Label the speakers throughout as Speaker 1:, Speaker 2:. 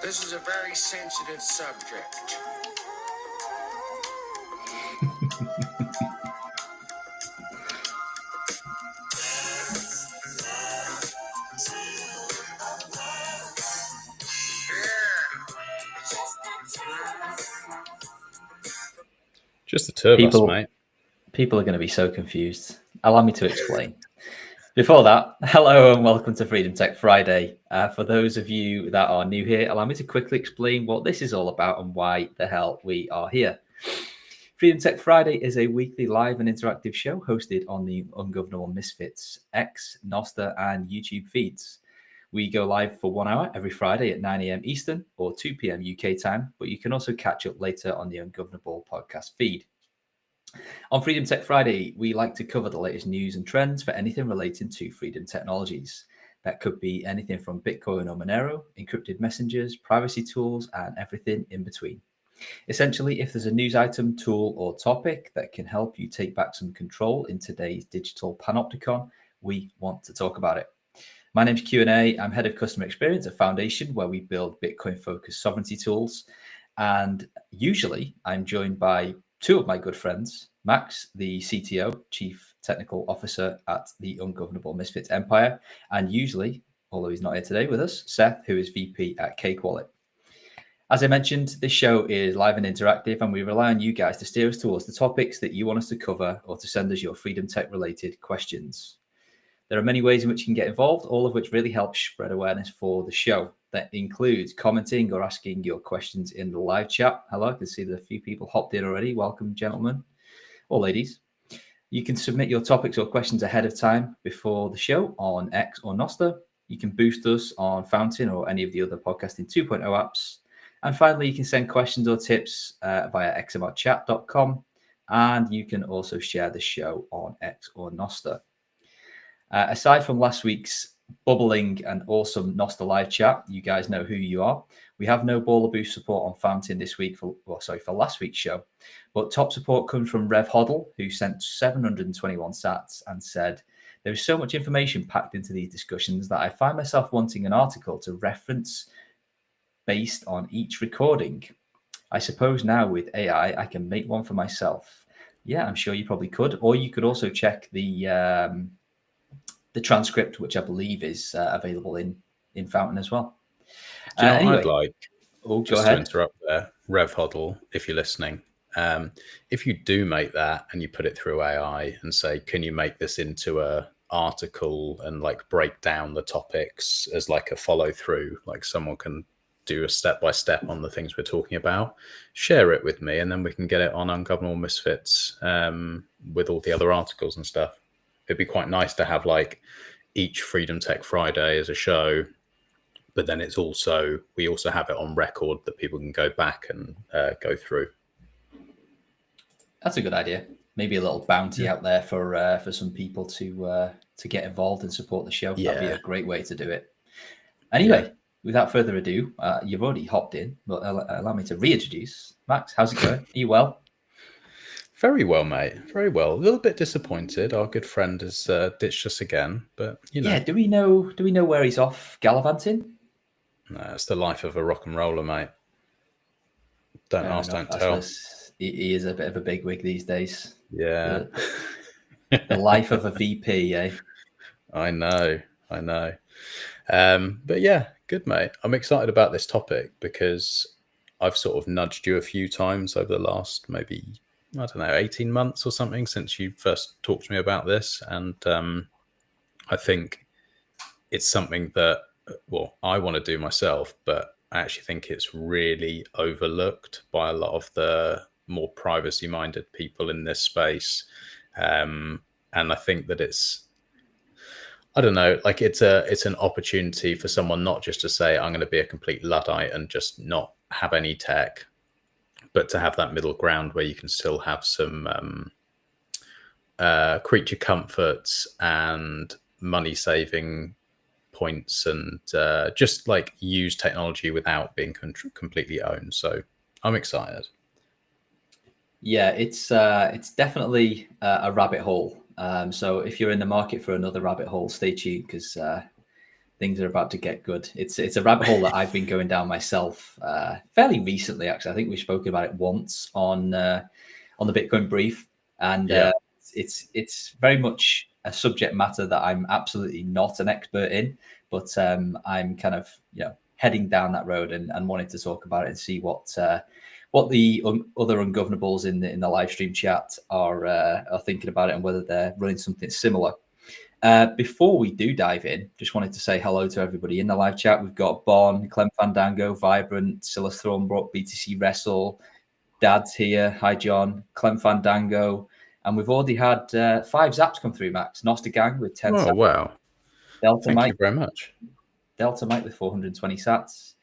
Speaker 1: This is a very sensitive subject.
Speaker 2: Just the two of us, mate.
Speaker 3: People are going to be so confused. Allow me to explain. Before that, hello and welcome to Freedom Tech Friday. For those of you that are new here, allow me to quickly explain what this is all about and why the hell we are here. Freedom Tech Friday is a weekly live and interactive show hosted on the Ungovernable Misfits X, Noster, and YouTube feeds. We go live for 1 hour every Friday at 9 a.m. Eastern or 2 p.m. UK time, but you can also catch up later on the Ungovernable podcast feed. On Freedom Tech Friday, we like to cover the latest news and trends for anything relating to freedom technologies. That could be anything from Bitcoin or Monero, encrypted messengers, privacy tools, and everything in between. Essentially, if there's a news item, tool, or topic that can help you take back some control in today's digital panopticon, we want to talk about it. My name's Q&A. I'm head of customer experience at Foundation, where we build Bitcoin-focused sovereignty tools. And usually I'm joined by two of my good friends, Max, the CTO, Chief Technical Officer at the Ungovernable Misfits Empire, and usually, although he's not here today with us, Seth, who is VP at Cake Wallet. As I mentioned, this show is live and interactive, and we rely on you guys to steer us towards the topics that you want us to cover or to send us your freedom tech related questions. There are many ways in which you can get involved, all of which really help spread awareness for the show. That includes commenting or asking your questions in the live chat. Hello, I can see that a few people hopped in already. Welcome, gentlemen or ladies. You can submit your topics or questions ahead of time before the show on X or Noster. You can boost us on Fountain or any of the other podcasting 2.0 apps. And finally, you can send questions or tips via xmrchat.com. And you can also share the show on X or Noster. Aside from last week's bubbling and awesome Noster live chat, you guys know who you are. We have no Baller Boost support on Fountain this week for last week's show, but top support comes from Rev Hoddle, who sent 721 sats and said, "There is so much information packed into these discussions that I find myself wanting an article to reference based on each recording. I suppose now with AI, I can make one for myself." Yeah, I'm sure you probably could, or you could also check the transcript, which I believe is available in Fountain as well.
Speaker 2: Do you know
Speaker 3: anyway,
Speaker 2: what I'd like?
Speaker 3: go
Speaker 2: Just
Speaker 3: ahead.
Speaker 2: to interrupt there, Rev Hoddle, if you're listening, if you do make that and you put it through AI and say, can you make this into a article and like break down the topics as like a follow through, like someone can do a step-by-step on the things we're talking about, share it with me, and then we can get it on Ungovernable Misfits with all the other articles and stuff. It'd be quite nice to have like each Freedom Tech Friday as a show, but then we also have it on record that people can go back and go through.
Speaker 3: That's a good idea. Maybe a little bounty out there for some people to get involved and support the show.
Speaker 2: Yeah.
Speaker 3: That'd be a great way to do it. Anyway, without further ado, you've already hopped in, but allow me to reintroduce. Max, how's it going? Are you well?
Speaker 2: Very well, mate. Very well. A little bit disappointed. Our good friend has ditched us again, but you know.
Speaker 3: Yeah. Do we know where he's off gallivanting?
Speaker 2: No, it's the life of a rock and roller, mate. Don't ask, don't tell.
Speaker 3: He is a bit of a bigwig these days.
Speaker 2: Yeah.
Speaker 3: The life of a VP, eh?
Speaker 2: I know. But yeah, good, mate. I'm excited about this topic because I've sort of nudged you a few times over the last maybe, 18 months or something since you first talked to me about this. And I think it's something that, I want to do myself, but I actually think it's really overlooked by a lot of the more privacy-minded people in this space. And I think that it's an opportunity for someone not just to say, I'm going to be a complete Luddite and just not have any tech, but to have that middle ground where you can still have some creature comforts and money saving points and just like use technology without being completely owned. So I'm excited.
Speaker 3: Yeah, it's definitely a rabbit hole. So if you're in the market for another rabbit hole, stay tuned because things are about to get good. It's a rabbit hole that I've been going down myself fairly recently. Actually, I think we spoke about it once on the Bitcoin Brief, and it's very much a subject matter that I'm absolutely not an expert in, but I'm kind of heading down that road and wanting to talk about it and see what the other ungovernables in the live stream chat are thinking about it and whether they're running something similar. Before we do dive in, just wanted to say hello to everybody in the live chat. We've got Bon, Clem Fandango, Vibrant, Silas Thornbrook, BTC Wrestle, Dad's here. Hi, John, Clem Fandango. And we've already had 5 zaps come through, Max. Noster Gang with 10
Speaker 2: Oh,
Speaker 3: sats.
Speaker 2: wow.
Speaker 3: Delta
Speaker 2: Thank
Speaker 3: Mike.
Speaker 2: you very much.
Speaker 3: Delta Mike with 420 sats.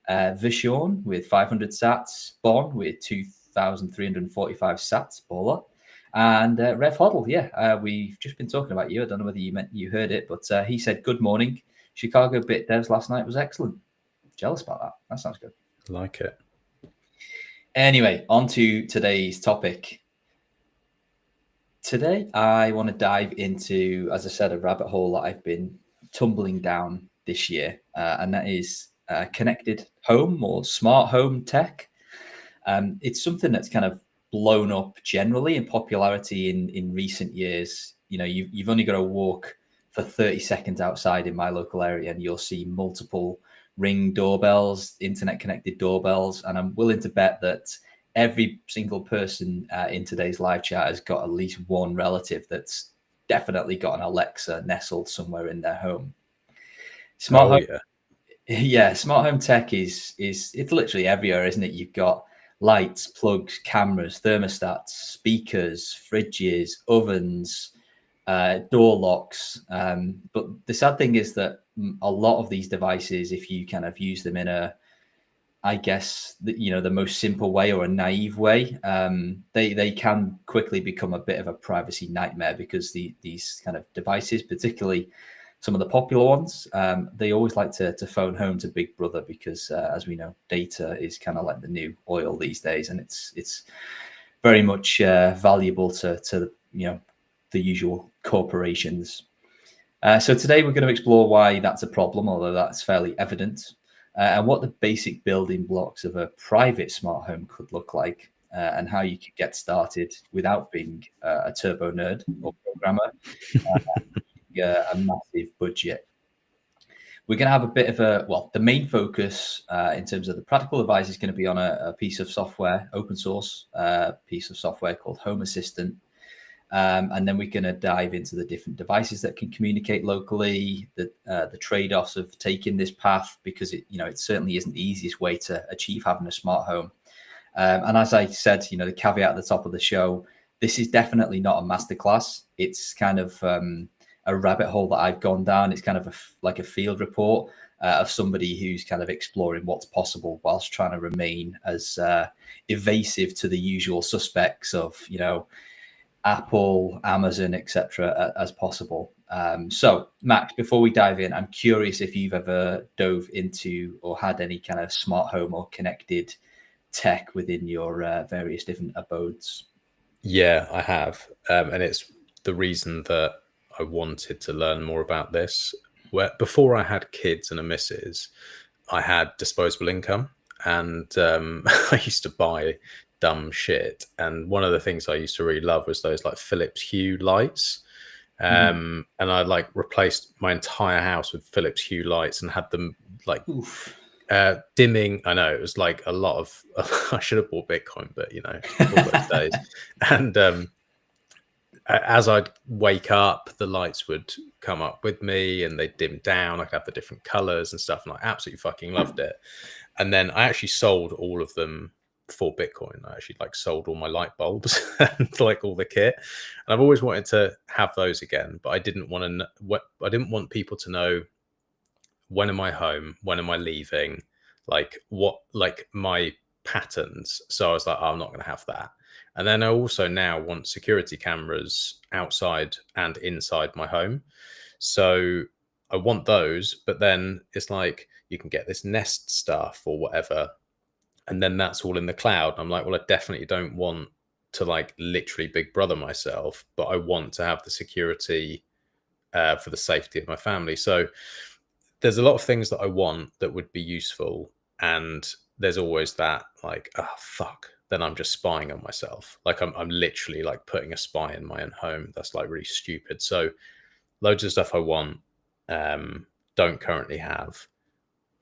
Speaker 3: Vishorn with 500 sats. Bon with 2,345 sats. Baller. And Rev Hoddle, we've just been talking about you. I don't know whether you heard it, but he said, good morning. Chicago Bit Devs last night was excellent. Jealous about that. That sounds good.
Speaker 2: Like it.
Speaker 3: Anyway, on to today's topic. Today, I want to dive into, as I said, a rabbit hole that I've been tumbling down this year, and that is connected home or smart home tech. It's something that's kind of blown up generally in popularity in recent years. You've only got to walk for 30 seconds outside in my local area and you'll see multiple Ring doorbells, internet connected doorbells, and I'm willing to bet that every single person in today's live chat has got at least one relative that's definitely got an Alexa nestled somewhere in their home. Smart home tech is it's literally everywhere, isn't it? You've got lights, plugs, cameras, thermostats, speakers, fridges, ovens, door locks. But the sad thing is that a lot of these devices, if you kind of use them in I guess, the most simple way or a naive way, they can quickly become a bit of a privacy nightmare because these kind of devices, particularly some of the popular ones, they always like to phone home to Big Brother because, as we know, data is kind of like the new oil these days, and it's very much valuable to the usual corporations. So today we're going to explore why that's a problem, although that's fairly evident, and what the basic building blocks of a private smart home could look like, and how you could get started without being a turbo nerd or programmer. A massive budget. We're going to have a bit of the main focus in terms of the practical advice is going to be on a piece of software, open source piece of software called Home Assistant. And then we're going to dive into the different devices that can communicate locally, the trade-offs of taking this path, because it certainly isn't the easiest way to achieve having a smart home. And as I said, the caveat at the top of the show, this is definitely not a masterclass. It's kind of a rabbit hole that I've gone down. It's kind of like a field report of somebody who's kind of exploring what's possible whilst trying to remain as evasive to the usual suspects of, Apple, Amazon, etc. as possible. So, Max, before we dive in, I'm curious if you've ever dove into or had any kind of smart home or connected tech within your various different abodes.
Speaker 2: Yeah, I have. And it's the reason that I wanted to learn more about this. Where before I had kids and a missus, I had disposable income, and I used to buy dumb shit. And one of the things I used to really love was those like Philips Hue lights. And I like replaced my entire house with Philips Hue lights and had them like dimming. I know it was like a lot of I should have bought Bitcoin, but all those days. And as I'd wake up, the lights would come up with me and they'd dim down. I could have the different colors and stuff, and I absolutely fucking loved it. And then I actually sold all of them for Bitcoin. I actually sold all my light bulbs and like all the kit. And I've always wanted to have those again, but I didn't want people to know when am I home, when am I leaving, what my patterns. So I was like, I'm not going to have that. And then I also now want security cameras outside and inside my home. So I want those, but then it's like you can get this Nest stuff or whatever, and then that's all in the cloud. I'm like, well, I definitely don't want to literally Big Brother myself, but I want to have the security for the safety of my family. So there's a lot of things that I want that would be useful, and there's always that like, oh fuck, then I'm just spying on myself. Like I'm literally like putting a spy in my own home. That's like really stupid. So loads of stuff I want, don't currently have.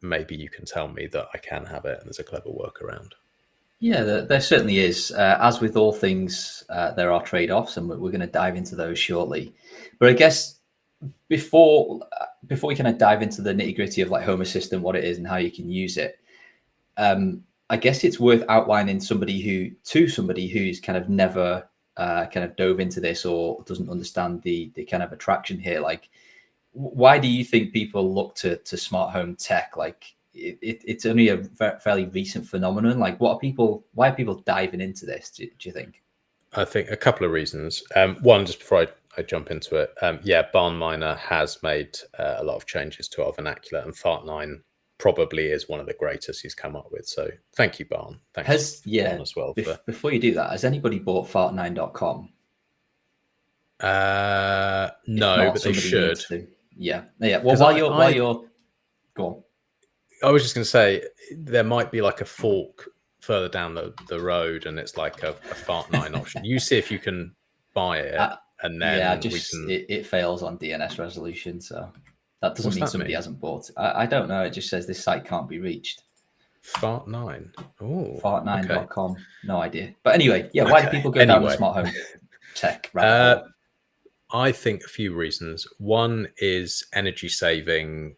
Speaker 2: Maybe you can tell me that I can have it and there's a clever workaround.
Speaker 3: Yeah, there certainly is. As with all things, there are trade-offs, and we're going to dive into those shortly. But I guess before we kind of dive into the nitty-gritty of like Home Assistant, what it is and how you can use it, I guess it's worth outlining somebody who's kind of never kind of dove into this or doesn't understand the kind of attraction here. Like, why do you think people look to smart home tech? Like, it's only a fairly recent phenomenon. Like, why are people diving into this? Do you think?
Speaker 2: I think a couple of reasons. One, just before I jump into it, Barn Miner has made a lot of changes to our vernacular, and Fart9 probably is one of the greatest he's come up with. So thank you, Barn. Thanks, Barn, as well.
Speaker 3: Before you do that, has anybody bought fart9.com?
Speaker 2: No, but they should.
Speaker 3: Yeah. Well, while you're go on.
Speaker 2: I was just going to say there might be like a fork further down the road, and it's like a Fart9 option. You see if you can buy it, and then
Speaker 3: it fails on DNS resolution, so that doesn't mean somebody hasn't bought it. I don't know. It just says this site can't be reached.
Speaker 2: Fart9. Oh,
Speaker 3: Fart9.com. Okay. No idea. But anyway, yeah. Why do people go down the smart home tech rabbit hole?
Speaker 2: I think a few reasons. One is energy saving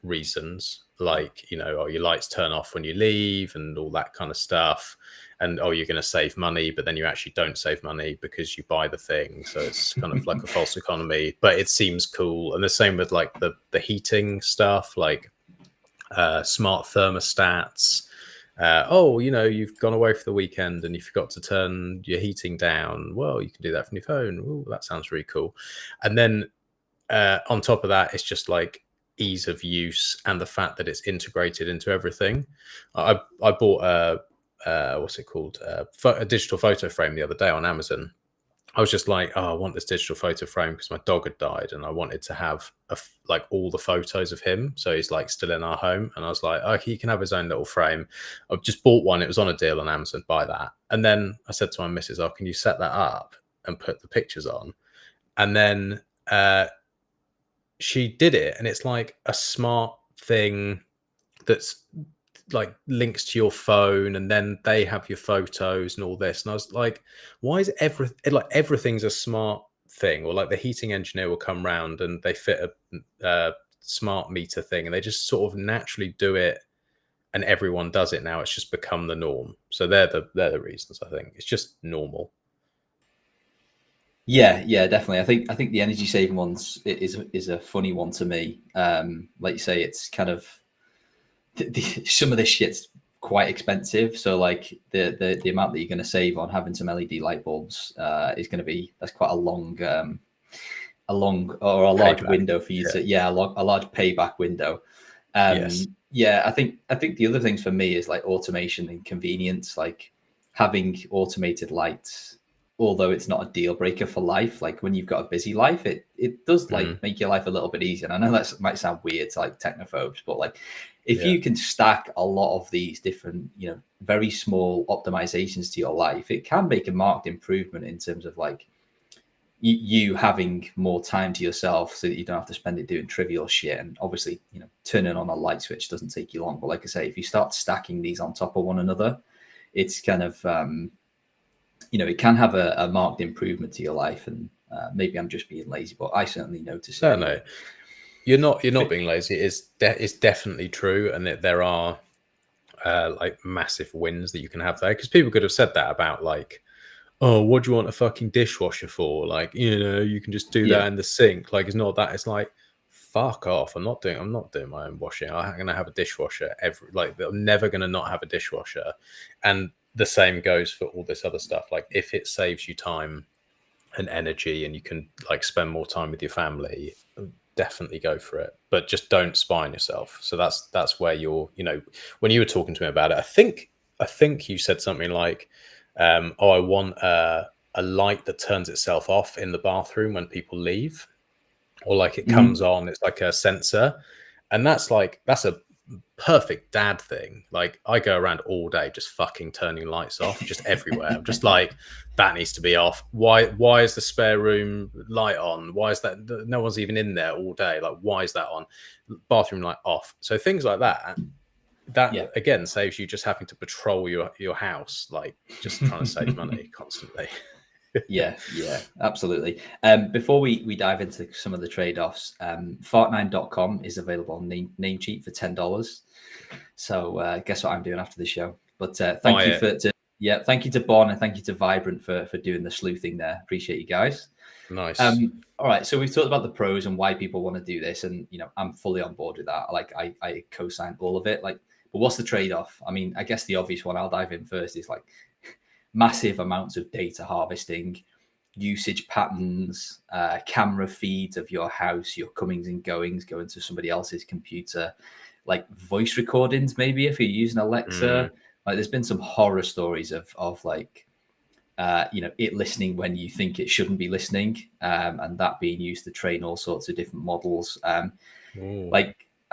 Speaker 2: reasons, like, your lights turn off when you leave and all that kind of stuff, and you're going to save money, but then you actually don't save money because you buy the thing, so it's kind of like a false economy, but it seems cool. And the same with like the heating stuff, like smart thermostats. You've gone away for the weekend and you forgot to turn your heating down. Well, you can do that from your phone. Oh, that sounds really cool. And then on top of that, it's just like ease of use and the fact that it's integrated into everything. I bought what's it called? A digital photo frame the other day on Amazon. I was just like, I want this digital photo frame because my dog had died and I wanted to have like all the photos of him. So he's like still in our home. And I was like, he can have his own little frame. I've just bought one. It was on a deal on Amazon, buy that. And then I said to my missus, can you set that up and put the pictures on? And then she did it. And it's like a smart thing that's like links to your phone, and then they have your photos and all this. And I was like, why is everything's a smart thing? Or like the heating engineer will come round and they fit a smart meter thing, and they just sort of naturally do it, and everyone does it now. It's just become the norm. So they're the reasons. I think it's just normal.
Speaker 3: Yeah, definitely. I think the energy saving ones is a funny one to me. Like you say, it's kind of some of this shit's quite expensive. So like the amount that you're going to save on having some LED light bulbs is going to be, that's quite a large payback window for you to a large payback window.
Speaker 2: Yes.
Speaker 3: Yeah, I think the other things for me is like automation and convenience, like having automated lights. Although it's not a deal breaker for life, like when you've got a busy life, it does like make your life a little bit easier. And I know that might sound weird to like technophobes, but like if you can stack a lot of these different, very small optimizations to your life, it can make a marked improvement in terms of like you having more time to yourself so that you don't have to spend it doing trivial shit. And obviously, turning on a light switch doesn't take you long. But like I say, if you start stacking these on top of one another, it's kind of, it can have a marked improvement to your life. And maybe I'm just being lazy, but I certainly notice it.
Speaker 2: No, you're not being lazy. It's definitely true, and that there are like massive wins that you can have there, because people could have said that about like, what do you want a fucking dishwasher for? Like, you can just do that in the sink. Like, it's not that. It's like, fuck off. I'm not doing my own washing. I'm gonna have a dishwasher I'm never gonna not have a dishwasher. And the same goes for all this other stuff. Like, if it saves you time and energy and you can like spend more time with your family, definitely go for it. But just don't spy on yourself. So that's where you're, when you were talking to me about it, I think you said something like, I want a light that turns itself off in the bathroom when people leave. or like it comes on, it's like a sensor, and that's a perfect dad thing. Like I go around all day just fucking turning lights off just everywhere. I'm just like, that needs to be off. Why is the spare room light on? Why is that no one's even in there all day? Like, why is that on? Bathroom light off. So things like that again saves you just having to patrol your house, like just trying to save money constantly.
Speaker 3: Yeah, absolutely. Before we dive into some of the trade-offs, Fortnite.com is available on Namecheap for $10. So guess what I'm doing after the show? But thank you to Bon, and thank you to Vibrant for doing the sleuthing there. Appreciate you guys.
Speaker 2: Nice.
Speaker 3: All right, so we've talked about the pros and why people want to do this, and I'm fully on board with that. Like I co-sign all of it. Like, but what's the trade-off? I mean, I guess the obvious one I'll dive in first is like massive amounts of data harvesting, usage patterns, camera feeds of your house, your comings and goings, going to somebody else's computer, like voice recordings, maybe if you're using Alexa. Like there's been some horror stories of like, it listening when you think it shouldn't be listening, and that being used to train all sorts of different models.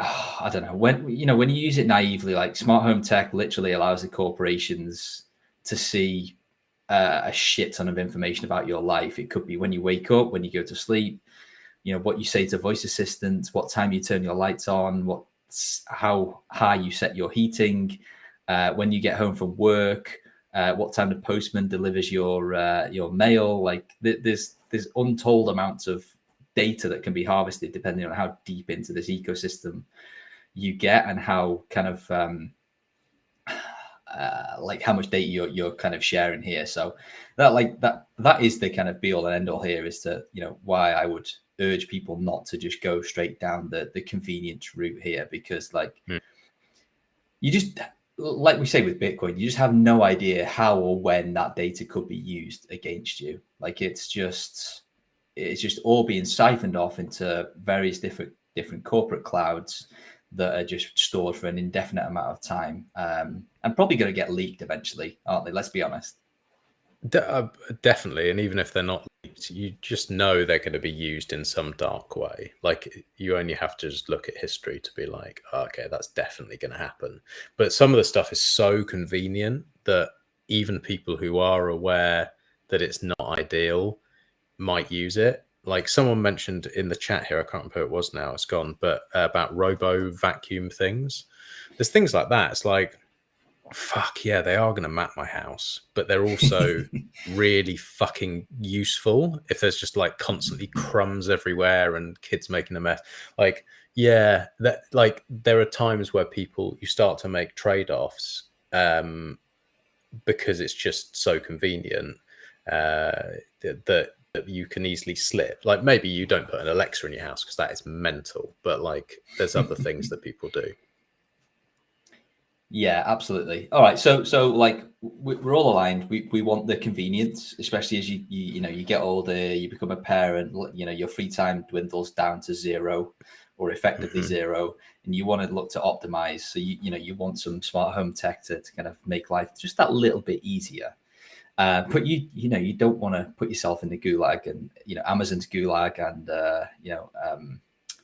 Speaker 3: I don't know, when you use it naively, like smart home tech literally allows the corporations to see a shit ton of information about your life. It could be when you wake up, when you go to sleep, what you say to voice assistants, what time you turn your lights on, how high you set your heating, when you get home from work, what time the postman delivers your mail. Like there's untold amounts of data that can be harvested depending on how deep into this ecosystem you get, and how kind of like how much data you're kind of sharing here. So that is the kind of be all and end all here, is to why I would urge people not to just go straight down the convenience route here, because you just, like we say with Bitcoin, you just have no idea how or when that data could be used against you. Like it's just all being siphoned off into various different corporate clouds that are just stored for an indefinite amount of time, and probably going to get leaked eventually, aren't they? Let's be honest.
Speaker 2: Definitely, and even if they're not leaked, you just know they're going to be used in some dark way. Like you only have to just look at history to be like, oh, okay, that's definitely going to happen. But some of the stuff is so convenient that even people who are aware that it's not ideal might use it. Like someone mentioned in the chat here, I can't remember who it was now, it's gone, but about robo vacuum things. There's things like that. It's like, fuck yeah, they are going to map my house, but they're also really fucking useful if there's just like constantly crumbs everywhere and kids making a mess. Like, yeah, that like there are times where you start to make trade-offs because it's just so convenient that you can easily slip. Like maybe you don't put an Alexa in your house because that is mental, but like there's other things that people do.
Speaker 3: Yeah, absolutely. All right, so like we're all aligned. We want the convenience, especially as you get older, you become a parent. Your free time dwindles down to zero, or effectively zero, and you want to look to optimize. So you want some smart home tech to kind of make life just that little bit easier. But you don't want to put yourself in the gulag, and Amazon's gulag, and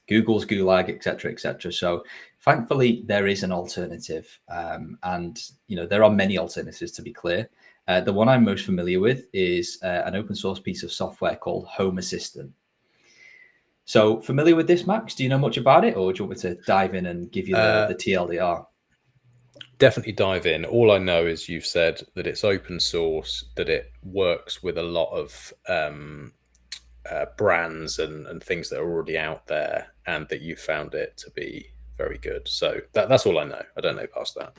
Speaker 3: Google's gulag, etc. So thankfully there is an alternative, and there are many alternatives, to be clear. The one I'm most familiar with is an open source piece of software called Home Assistant. So familiar with this, Max? Do you know much about it, or do you want me to dive in and give you the TLDR?
Speaker 2: Definitely dive in. All I know is you've said that it's open source, that it works with a lot of brands and things that are already out there, and that you found it to be very good. So that's all I know. I don't know past that.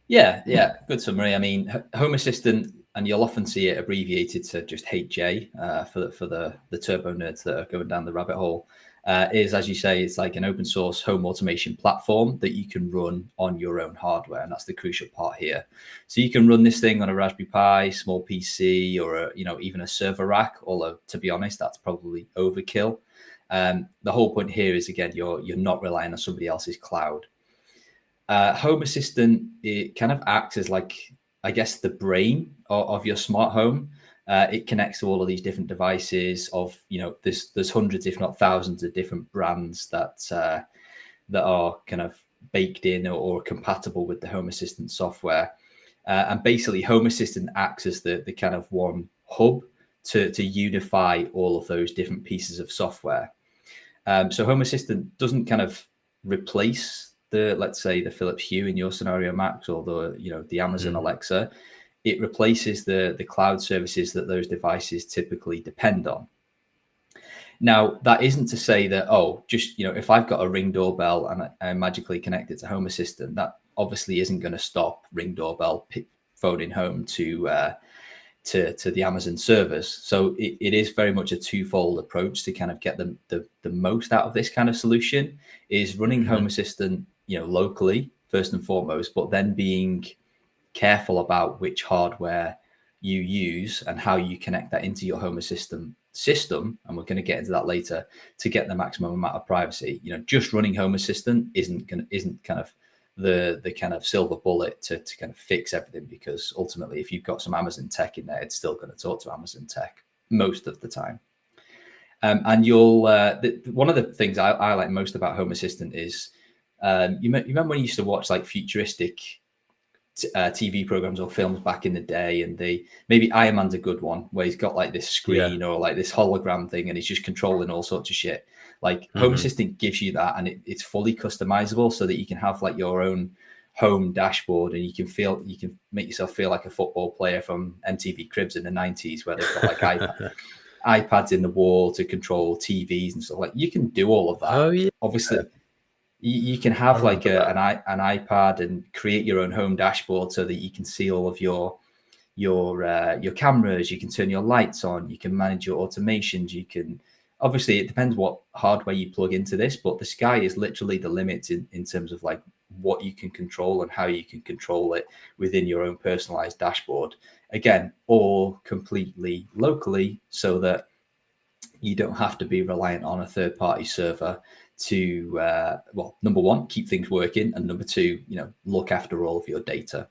Speaker 3: Yeah, good summary. I mean, Home Assistant, and you'll often see it abbreviated to just HJ for the turbo nerds that are going down the rabbit hole. Is, as you say, it's like an open source home automation platform that you can run on your own hardware, and that's the crucial part here. So you can run this thing on a Raspberry Pi, small PC, or even a server rack. Although, to be honest, that's probably overkill. The whole point here is, again, you're not relying on somebody else's cloud. Home Assistant, it kind of acts as like, I guess, the brain of your smart home. It connects to all of these different devices of, there's hundreds, if not thousands, of different brands that are kind of baked in or compatible with the Home Assistant software. And basically Home Assistant acts as the kind of one hub to unify all of those different pieces of software. So Home Assistant doesn't kind of replace let's say the Philips Hue in your scenario, Max, or the Amazon Alexa. It replaces the cloud services that those devices typically depend on. Now, that isn't to say that, if I've got a Ring doorbell and I magically connect it to Home Assistant, that obviously isn't going to stop Ring doorbell phoning home to the Amazon servers. So it is very much a twofold approach to kind of get the most out of this kind of solution, is running Home Assistant, locally first and foremost, but then being careful about which hardware you use and how you connect that into your Home Assistant system, and we're going to get into that later, to get the maximum amount of privacy. Just running Home Assistant isn't kind of the kind of silver bullet to kind of fix everything, because ultimately, if you've got some Amazon tech in there, it's still going to talk to Amazon tech most of the time. And you'll one of the things I like most about Home Assistant is you remember when you used to watch like futuristic TV programs or films back in the day, and maybe Iron Man's a good one, where he's got like this screen or like this hologram thing, and he's just controlling all sorts of shit. Like Home Assistant gives you that, and it's fully customizable, so that you can have like your own home dashboard, and you can make yourself feel like a football player from MTV Cribs in the 90s, where they've got like iPads in the wall to control TVs and stuff. Like, you can do all of that.
Speaker 2: Oh yeah,
Speaker 3: obviously. You can have like an iPad and create your own home dashboard, so that you can see all of your cameras. You can turn your lights on. You can manage your automations. You can, obviously, it depends what hardware you plug into this, but the sky is literally the limit in terms of like what you can control and how you can control it within your own personalized dashboard. Again, all completely locally, so that you don't have to be reliant on a third-party server to, number one, keep things working, and number two, look after all of your data.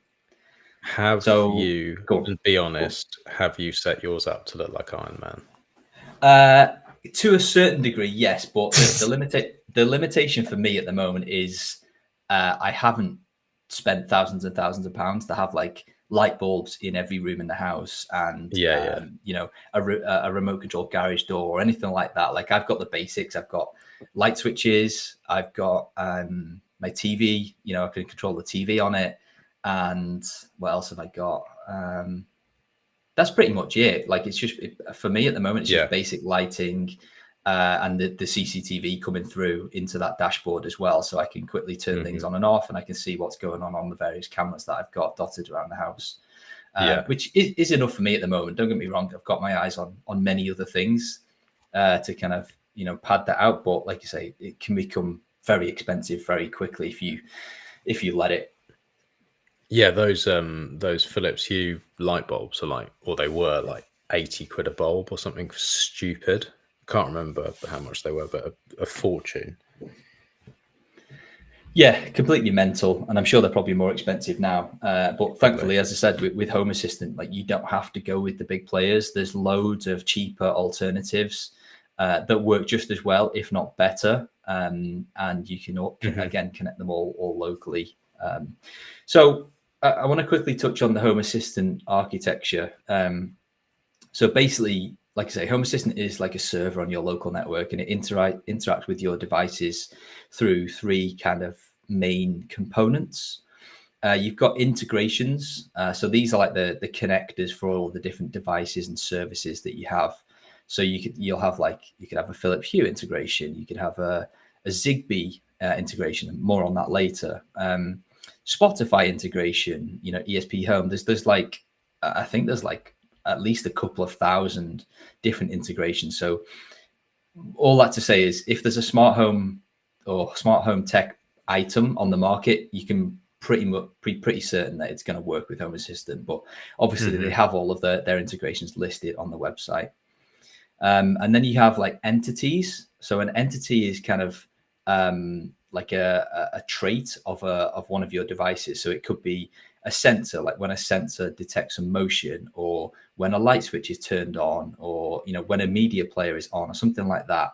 Speaker 2: Have you set yours up to look like Iron
Speaker 3: Man? To a certain degree, yes, but the limitation for me at the moment is I haven't spent thousands and thousands of pounds to have like light bulbs in every room in the house, and a remote control garage door or anything like that. Like, I've got the basics. I've got light switches. I've got my TV. I can control the TV on it. And what else have I got? That's pretty much it. Like, it's just for me at the moment, it's just basic lighting, and the CCTV coming through into that dashboard as well, so I can quickly turn things on and off, and I can see what's going on the various cameras that I've got dotted around the house. Which is enough for me at the moment. Don't get me wrong, I've got my eyes on many other things to kind of pad that out, but like you say, it can become very expensive very quickly if you let it.
Speaker 2: Yeah, those Philips Hue light bulbs they were like 80 quid a bulb or something stupid. Can't remember how much they were, but a fortune.
Speaker 3: Yeah, completely mental, and I'm sure they're probably more expensive now. But thankfully, as I said, with Home Assistant, like, you don't have to go with the big players. There's loads of cheaper alternatives that work just as well, if not better, and you can again connect them all locally. So I want to quickly touch on the Home Assistant architecture. So basically, like I say, Home Assistant is like a server on your local network, and it interacts with your devices through three kind of main components. You've got integrations. So these are like the connectors for all the different devices and services that you have. So you could have a Philips Hue integration. You could have a Zigbee integration. More on that later. Spotify integration. ESP Home. There's like, I think there's like at least a couple of thousand different integrations. So all that to say is, if there's a smart home or smart home tech item on the market, you can pretty certain that it's going to work with Home Assistant. But obviously they have all of their integrations listed on the website. And then you have like entities. So an entity is kind of like a trait of one of your devices. So it could be a sensor, like when a sensor detects a motion, or when a light switch is turned on, or when a media player is on, or something like that.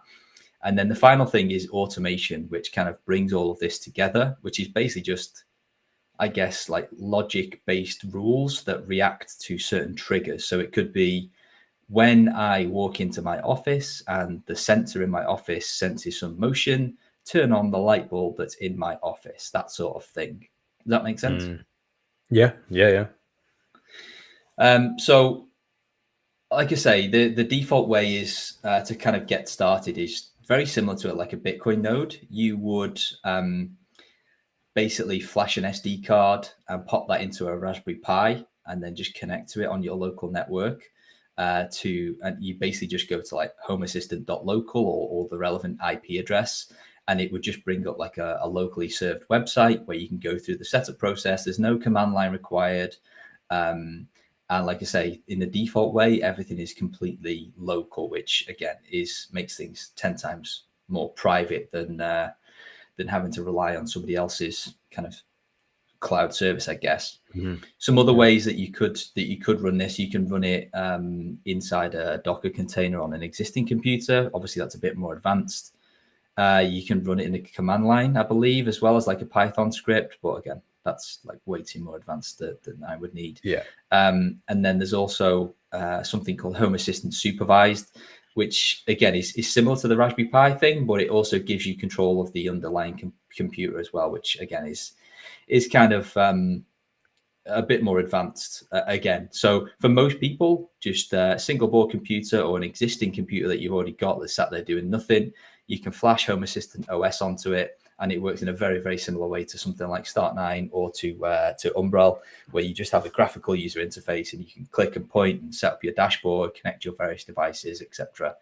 Speaker 3: And then the final thing is automation, which kind of brings all of this together, which is basically just, I guess, like logic-based rules that react to certain triggers. So it could be when I walk into my office and the sensor in my office senses some motion, turn on the light bulb that's in my office, that sort of thing. Does that make sense?
Speaker 2: Yeah.
Speaker 3: So, like I say, the default way is to kind of get started is very similar to it, like a Bitcoin node. You would basically flash an SD card and pop that into a Raspberry Pi, and then just connect to it on your local network. And you basically just go to like homeassistant.local or the relevant IP address, and it would just bring up like a locally served website where you can go through the setup process. There's no command line required. And like I say, in the default way, everything is completely local, which again makes things 10 times more private than having to rely on somebody else's kind of cloud service, I guess. Some other ways that you could run this, you can run it inside a Docker container on an existing computer. Obviously, that's a bit more advanced. You can run it in a command line, I believe, as well as like a Python script. But again, that's like way too more advanced than I would need.
Speaker 2: Yeah.
Speaker 3: And then there's also something called Home Assistant Supervised, which again is similar to the Raspberry Pi thing, but it also gives you control of the underlying computer as well, which again is kind of a bit more advanced again. So for most people, just a single board computer or an existing computer that you've already got that's sat there doing nothing, you can flash Home Assistant OS onto it, and it works in a very, very similar way to something like Start9 or to Umbrel, where you just have a graphical user interface and you can click and point and set up your dashboard, connect your various devices, etc.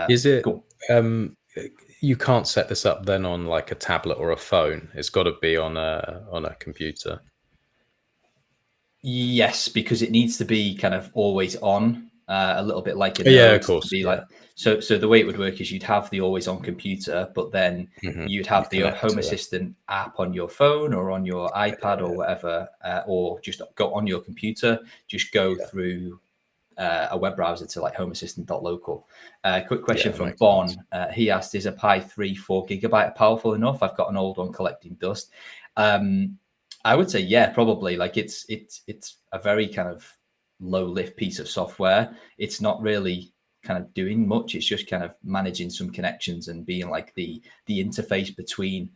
Speaker 2: Is it cool? You can't set this up then on like a tablet or a phone. It's got to be on a computer.
Speaker 3: Yes, because it needs to be kind of always on, a little bit like a
Speaker 2: node. Yeah,
Speaker 3: of course.
Speaker 2: Like,
Speaker 3: so the way it would work is you'd have the always on computer, but then you'd have the Home Assistant app on your phone or on your iPad or whatever, or just go on your computer, just go through a web browser to like homeassistant.local. Quick question from Bon. He asked, is a Pi 3 4 gigabyte powerful enough? I've got an old one collecting dust. I would say, yeah, probably. Like it's a very kind of low lift piece of software. It's not really kind of doing much. It's just kind of managing some connections and being like the interface between,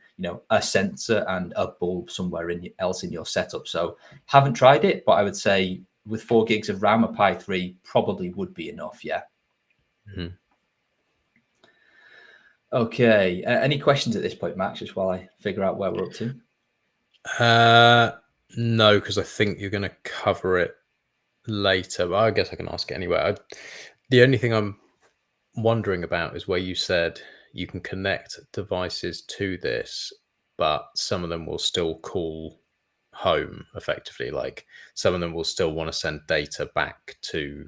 Speaker 3: a sensor and a bulb somewhere else in your setup. So haven't tried it, but I would say with 4 gigs of RAM, a Pi 3 probably would be enough. Yeah. Okay. Any questions at this point, Max, just while I figure out where we're up to?
Speaker 2: No, because I think you're going to cover it later, but I guess I can ask it anyway. The only thing I'm wondering about is where you said you can connect devices to this, but some of them will still call home effectively. Like some of them will still want to send data back to,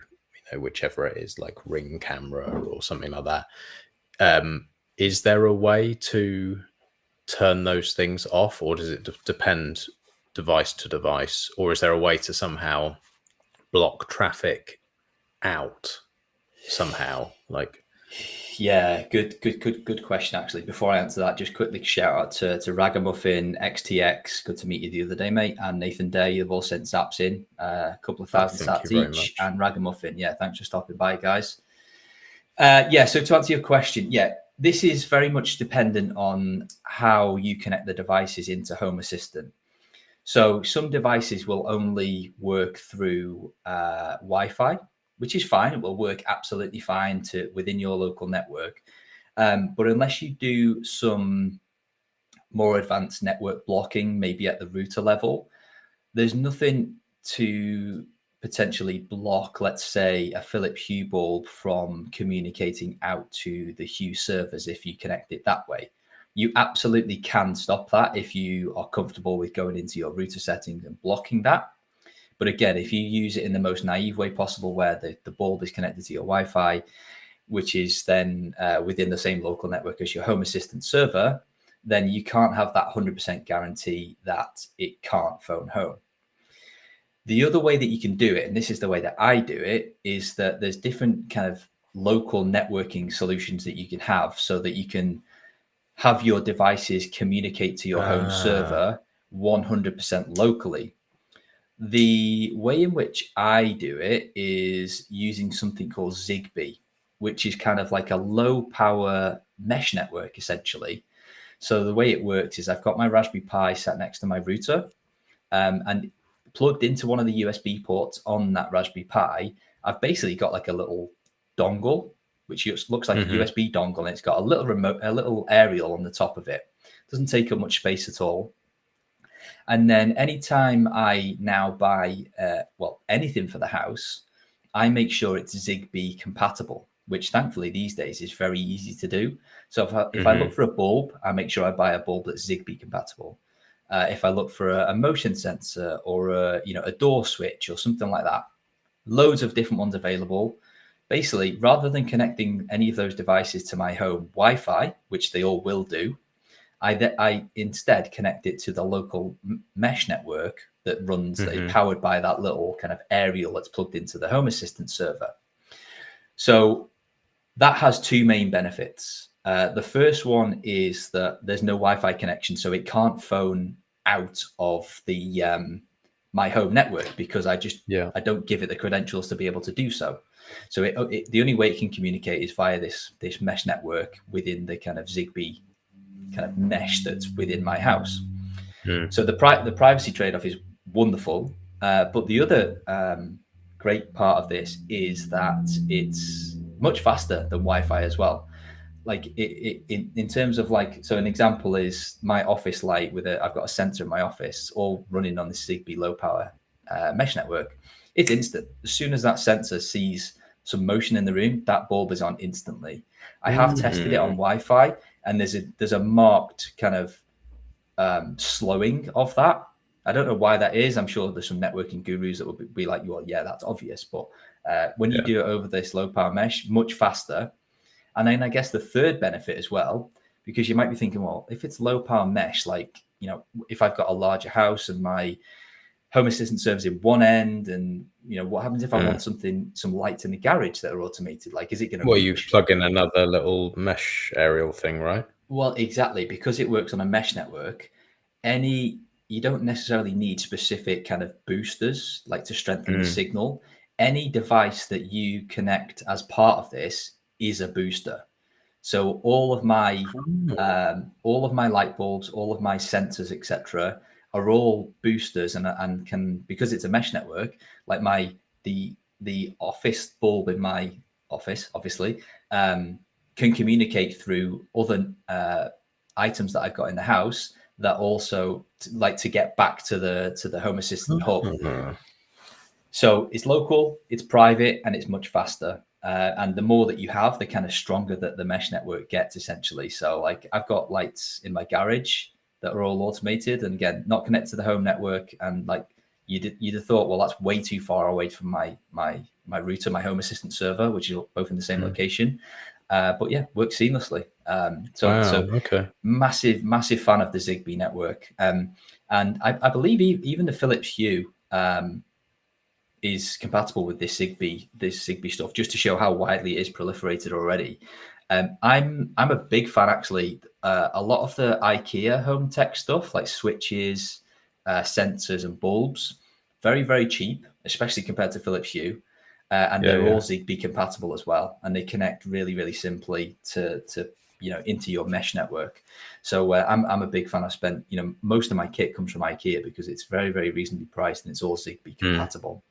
Speaker 2: whichever it is, like Ring camera or something like that. Is there a way to turn those things off, or does it depend device to device, or is there a way to somehow block traffic out somehow? Like,
Speaker 3: yeah, good question. Actually, before I answer that, just quickly shout out to Ragamuffin, XTX, good to meet you the other day, mate, and Nathan Day. You've all sent sats in, a couple of thousand sats each, and Ragamuffin, yeah, thanks for stopping by, guys. So to answer your question, this is very much dependent on how you connect the devices into Home Assistant. So some devices will only work through Wi-Fi, which is fine. It will work absolutely fine within your local network. But unless you do some more advanced network blocking, maybe at the router level, there's nothing to potentially block, let's say, a Philips Hue bulb from communicating out to the Hue servers if you connect it that way. You absolutely can stop that if you are comfortable with going into your router settings and blocking that. But again, if you use it in the most naive way possible, where the bulb is connected to your Wi-Fi, which is then within the same local network as your Home Assistant server, then you can't have that 100% guarantee that it can't phone home. The other way that you can do it, and this is the way that I do it, is that there's different kind of local networking solutions that you can have so that you can have your devices communicate to your home server 100% locally. The way in which I do it is using something called Zigbee, which is kind of like a low power mesh network, essentially. So the way it works is I've got my Raspberry Pi sat next to my router, and plugged into one of the USB ports on that Raspberry Pi. I've basically got like a little dongle, which looks like a USB dongle, and it's got a little remote, a little aerial on the top of it. Doesn't take up much space at all. And then anytime I now buy, anything for the house, I make sure it's Zigbee compatible, which thankfully these days is very easy to do. So if I look for a bulb, I make sure I buy a bulb that's Zigbee compatible. If I look for a motion sensor or a door switch or something like that, loads of different ones available. Basically, rather than connecting any of those devices to my home Wi-Fi, which they all will do, I instead connect it to the local mesh network that runs, that is powered by that little kind of aerial that's plugged into the Home Assistant server. So that has two main benefits. The first one is that there's no Wi-Fi connection, so it can't phone out of the my home network because I don't give it the credentials to be able to do so. So the only way it can communicate is via this mesh network within the kind of Zigbee kind of mesh that's within my house. So the privacy trade-off is wonderful, but the other great part of this is that it's much faster than Wi-Fi as well. Like in terms of like, so an example is my office light I've got a sensor in my office all running on this Zigbee low power mesh network. It's instant. As soon as that sensor sees some motion in the room, that bulb is on instantly. I have tested it on Wi-Fi, and there's a marked kind of slowing of that. I don't know why that is. I'm sure there's some networking gurus that will be like, well, yeah, that's obvious. But when you do it over this low power mesh, much faster. And then I guess the third benefit as well, because you might be thinking, well, if it's low power mesh, like, if I've got a larger house and my Home Assistant serves in one end, and what happens if I want some lights in the garage that are automated? Like, is it going to?
Speaker 2: Well, you plug in another little mesh aerial thing, right?
Speaker 3: Well, exactly, because it works on a mesh network. You don't necessarily need specific kind of boosters like to strengthen the signal. Any device that you connect as part of this is a booster. So all of my light bulbs, all of my sensors, etc., are all boosters, and can, because it's a mesh network, like the office bulb in my office, obviously, can communicate through other items that I've got in the house that also like to get back to the Home Assistant hub. So it's local, it's private, and it's much faster. And the more that you have, the kind of stronger that the mesh network gets, essentially. So like I've got lights in my garage that are all automated, and again, not connected to the home network. And like you'd have thought, well, that's way too far away from my router, my Home Assistant server, which is both in the same location. But yeah, works seamlessly. Okay. Massive fan of the Zigbee network. And I believe even the Philips Hue is compatible with this Zigbee stuff, just to show how widely it is proliferated already. I'm a big fan, actually. A lot of the IKEA home tech stuff, like switches, sensors, and bulbs, very, very cheap, especially compared to Philips Hue. And they're all Zigbee compatible as well, and they connect really, really simply to into your mesh network. So I'm a big fan. I've spent most of my kit comes from IKEA because it's very, very reasonably priced, and it's all Zigbee compatible.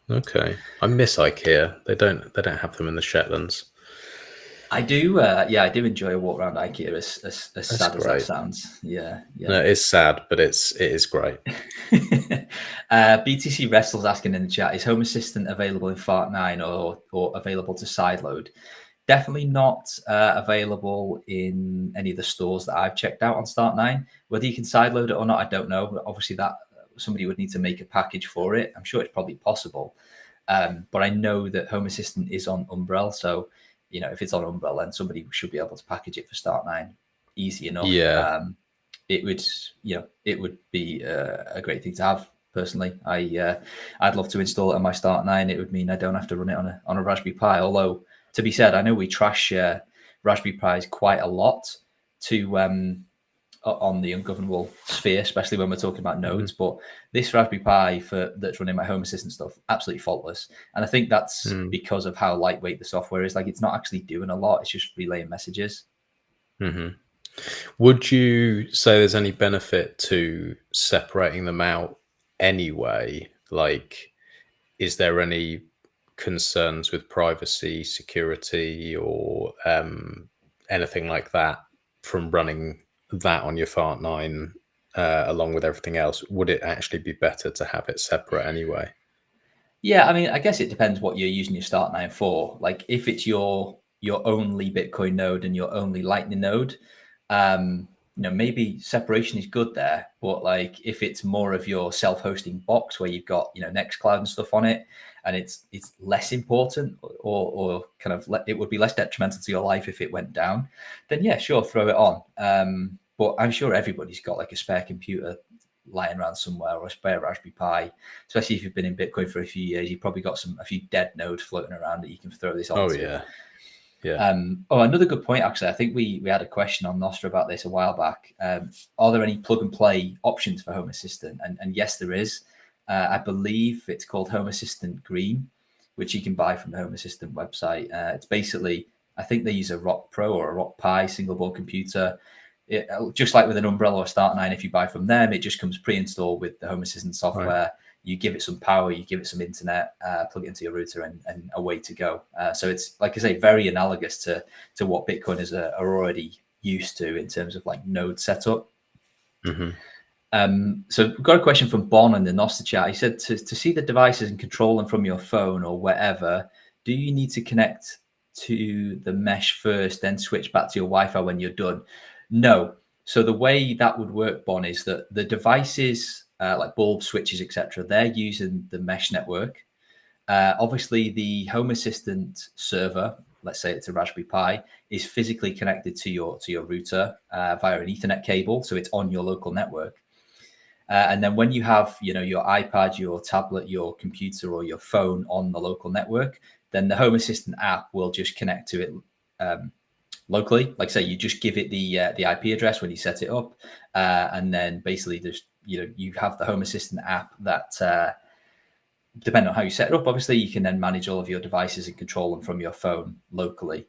Speaker 2: Okay, I miss IKEA. They don't have them in the Shetlands.
Speaker 3: I do. I do enjoy a walk around IKEA. As sad great. As that sounds. Yeah.
Speaker 2: No, it's sad, but it is great.
Speaker 3: BTC Wrestle's asking in the chat: is Home Assistant available in Fart 9 or available to sideload? Definitely not available in any of the stores that I've checked out on Start 9. Whether you can sideload it or not, I don't know. But obviously, that somebody would need to make a package for it. I'm sure it's probably possible, but I know that Home Assistant is on Umbrel, so if it's on Umbrel, then somebody should be able to package it for Start 9 easy enough.
Speaker 2: Yeah.
Speaker 3: It would be a great thing to have personally. I'd love to install it on my Start 9. It would mean I don't have to run it on a Raspberry Pi. Although, to be said, I know we trash Raspberry Pis quite a lot to on the ungovernable sphere, especially when we're talking about nodes. But this Raspberry Pi that's running my Home Assistant stuff, absolutely faultless. And I think that's because of how lightweight the software is. Like, it's not actually doing a lot. It's just relaying messages.
Speaker 2: Would you say there's any benefit to separating them out anyway? Like, is there any concerns with privacy, security, or anything like that from running that on your Fart 9 along with everything else? Would it actually be better to have it separate anyway?
Speaker 3: Yeah, I mean, I guess it depends what you're using your Start 9 for. Like, if it's your only Bitcoin node and your only Lightning node, maybe separation is good there. But like, if it's more of your self-hosting box where you've got Nextcloud and stuff on it, and it's less important, or kind of it would be less detrimental to your life if it went down, then yeah, sure, throw it on. But I'm sure everybody's got like a spare computer lying around somewhere, or a spare Raspberry Pi. Especially if you've been in Bitcoin for a few years, you've probably got a few dead nodes floating around that you can throw this onto.
Speaker 2: Oh yeah.
Speaker 3: Another good point, actually. I think we had a question on Nostra about this a while back. Are there any plug and play options for Home Assistant? And yes, there is. I believe it's called Home Assistant Green, which you can buy from the Home Assistant website. It's basically, I think they use a Rock Pro or a Rock Pi single board computer. Just like with an Umbrella or Start 9, if you buy from them, it just comes pre-installed with the Home Assistant software. Right. You give it some power, you give it some internet, plug it into your router, and away to go. So it's, like I say, very analogous to what Bitcoiners are already used to in terms of like node setup. So we've got a question from Bon in the Nostra chat. He said, to see the devices and control them from your phone or wherever, do you need to connect to the mesh first, then switch back to your Wi-Fi when you're done? No. So the way that would work, Bon, is that the devices like bulb switches, etc., they're using the mesh network. Obviously, the Home Assistant server, let's say it's a Raspberry Pi, is physically connected to your router via an Ethernet cable, so it's on your local network. And then when you have your iPad, your tablet, your computer, or your phone on the local network, then the Home Assistant app will just connect to it locally. Like say, you just give it the IP address when you set it up, and then basically there's you have the Home Assistant app that depending on how you set it up, obviously you can then manage all of your devices and control them from your phone locally.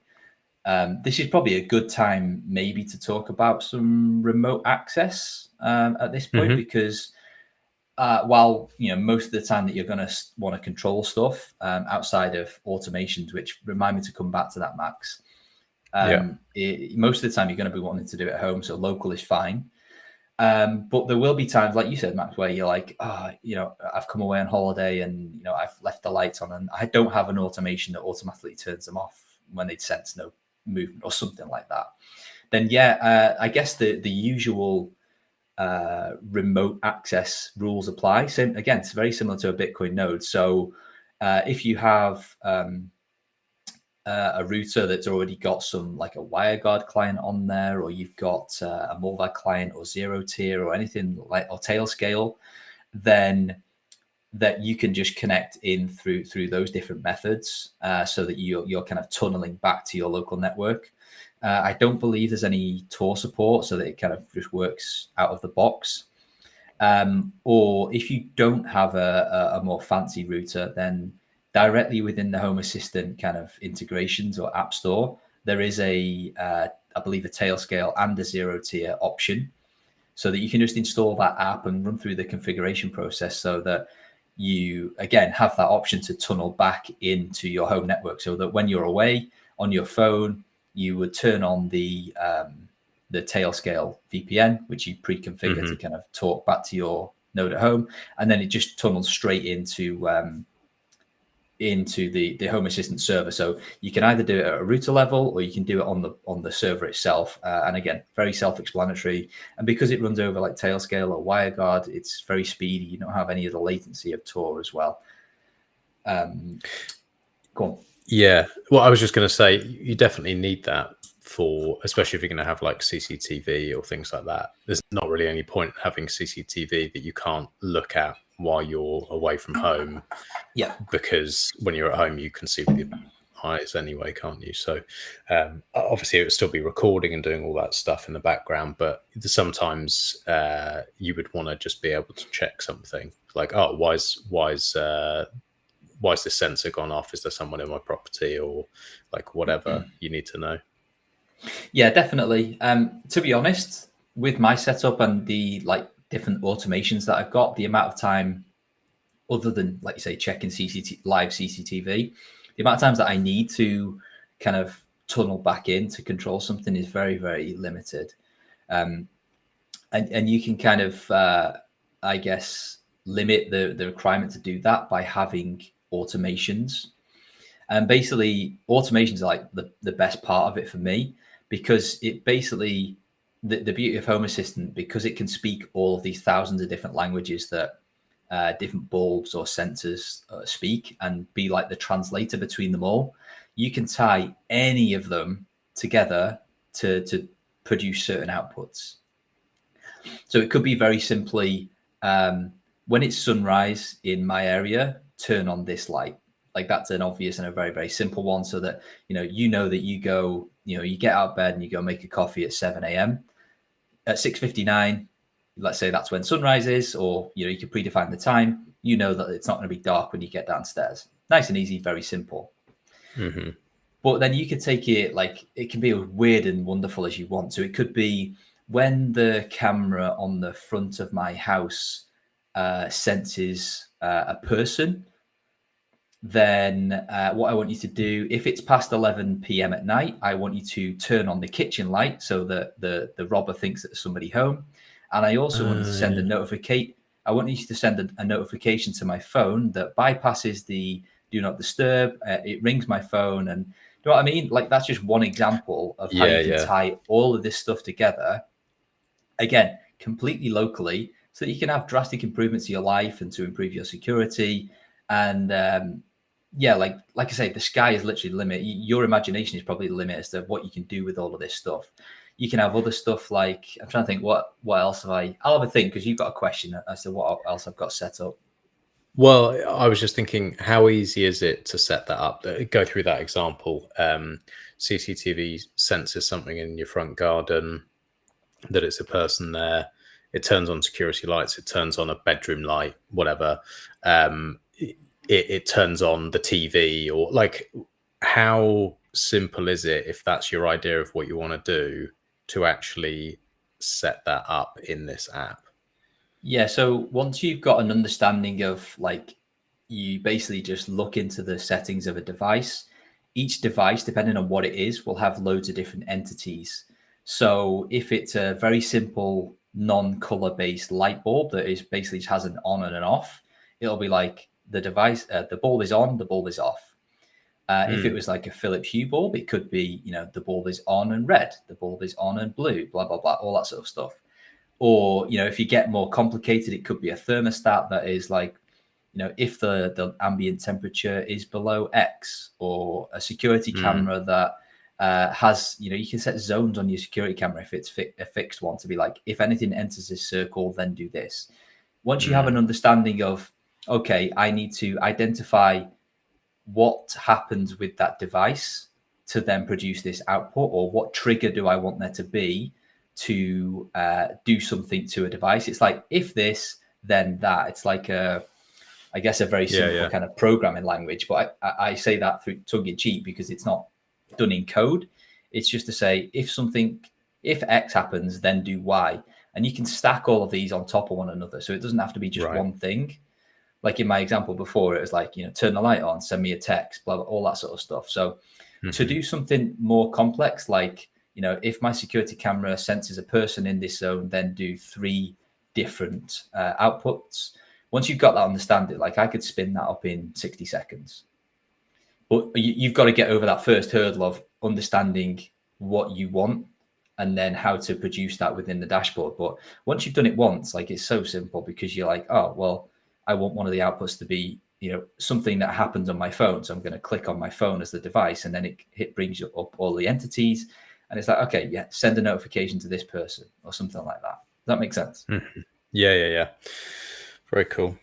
Speaker 3: This is probably a good time maybe to talk about some remote access at this point, because while most of the time that you're going to want to control stuff outside of automations, which remind me to come back to that, Max. Most of the time you're going to be wanting to do it at home, so local is fine. But there will be times, like you said, Max, where you're like, I've come away on holiday and I've left the lights on and I don't have an automation that automatically turns them off when they sense no movement or something like that. Then I guess the usual remote access rules apply. So again, it's very similar to a Bitcoin node. So if you have a router that's already got some like a WireGuard client on there, or you've got a Mulvad client or zero tier or anything like, or Tailscale, then that you can just connect in through those different methods so that you're kind of tunneling back to your local network. I don't believe there's any Tor support, so that it kind of just works out of the box. Or if you don't have a more fancy router, then directly within the Home Assistant kind of integrations or app store, there is I believe a Tailscale and a zero tier option, so that you can just install that app and run through the configuration process, so that you again have that option to tunnel back into your home network, so that when you're away on your phone, you would turn on the Tailscale VPN, which you pre-configure to kind of talk back to your node at home, and then it just tunnels straight into the Home Assistant server. So you can either do it at a router level, or you can do it on the server itself. And again, very self-explanatory. And because it runs over like Tailscale or WireGuard, it's very speedy. You don't have any of the latency of Tor as well. Go on.
Speaker 2: Yeah. Well, I was just going to say, you definitely need that especially if you're going to have like CCTV or things like that. There's not really any point having CCTV that you can't look at while you're away from home.
Speaker 3: Yeah.
Speaker 2: Because when you're at home, you can see with your eyes anyway, can't you? So obviously it would still be recording and doing all that stuff in the background, but sometimes you would want to just be able to check something like, oh, why is this sensor gone off? Is there someone in my property, or like whatever you need to know?
Speaker 3: Yeah, definitely. To be honest, with my setup and the like different automations that I've got, the amount of time, other than like you say, checking live CCTV, the amount of times that I need to kind of tunnel back in to control something is very, very limited. And you can kind of, I guess, limit the requirement to do that by having automations. And basically, automations are like the best part of it for me, because it basically, the beauty of Home Assistant, because it can speak all of these thousands of different languages that different bulbs or sensors speak, and be like the translator between them all. You can tie any of them together to produce certain outputs. So it could be very simply, when it's sunrise in my area, turn on this light. Like that's an obvious and a very, very simple one, so that you go, you get out of bed and you go make a coffee at 7 a.m. At 6:59, let's say that's when sunrise is, or you can predefine the time. You know that it's not going to be dark when you get downstairs. Nice and easy, very simple.
Speaker 2: Mm-hmm.
Speaker 3: But then you could take it, like, it can be as weird and wonderful as you want. So it could be when the camera on the front of my house senses a person, then what I want you to do, if it's past 11 p.m. at night, I want you to turn on the kitchen light so that the robber thinks that there's somebody home. And I also want you to send a notification. I want you to send a notification to my phone that bypasses the do not disturb. It rings my phone, and you know what I mean? Like, that's just one example of how you can tie all of this stuff together. Again, completely locally, so that you can have drastic improvements to your life and to improve your security. And like I say, the sky is literally the limit. Your imagination is probably the limit as to what you can do with all of this stuff. You can have other stuff like, I'm trying to think what else have I'll have a think, because you've got a question as to what else I've got set up.
Speaker 2: Well, I was just thinking, how easy is it to set that up? Go through that example. CCTV senses something in your front garden, that it's a person there. It turns on security lights. It turns on a bedroom light, whatever. It turns on the TV, or like, how simple is it, if that's your idea of what you want to do, to actually set that up in this app?
Speaker 3: Yeah, so once you've got an understanding of, like, you basically just look into the settings of a device. Each device, depending on what it is, will have loads of different entities. So if it's a very simple non-color based light bulb that is basically just has an on and an off, it'll be like the device, the bulb is on, the bulb is off. If it was like a Philips Hue bulb, it could be, the bulb is on and red, the bulb is on and blue, blah, blah, blah, all that sort of stuff. Or, if you get more complicated, it could be a thermostat that is like, if the ambient temperature is below X, or a security camera that has, you can set zones on your security camera if it's a fixed one, to be like, if anything enters this circle, then do this. Once you have an understanding of, okay, I need to identify what happens with that device to then produce this output, or what trigger do I want there to be to do something to a device. It's like, if this, then that. It's like I guess a very simple kind of programming language, but I say that through tongue in cheek, because it's not done in code. It's just to say, if X happens, then do Y. And you can stack all of these on top of one another. So it doesn't have to be just one thing. Like in my example before, it was like, turn the light on, send me a text, blah, blah, all that sort of stuff. So to do something more complex, like, if my security camera senses a person in this zone, then do 3 different outputs. Once you've got that understanding, like, I could spin that up in 60 seconds. But you've got to get over that first hurdle of understanding what you want, and then how to produce that within the dashboard. But once you've done it once, like, it's so simple, because you're like, oh, well, I want one of the outputs to be, something that happens on my phone. So I'm going to click on my phone as the device, and then it brings up all the entities. And it's like, okay, yeah, send a notification to this person, or something like that. Does that make sense?
Speaker 2: Yeah. Very cool.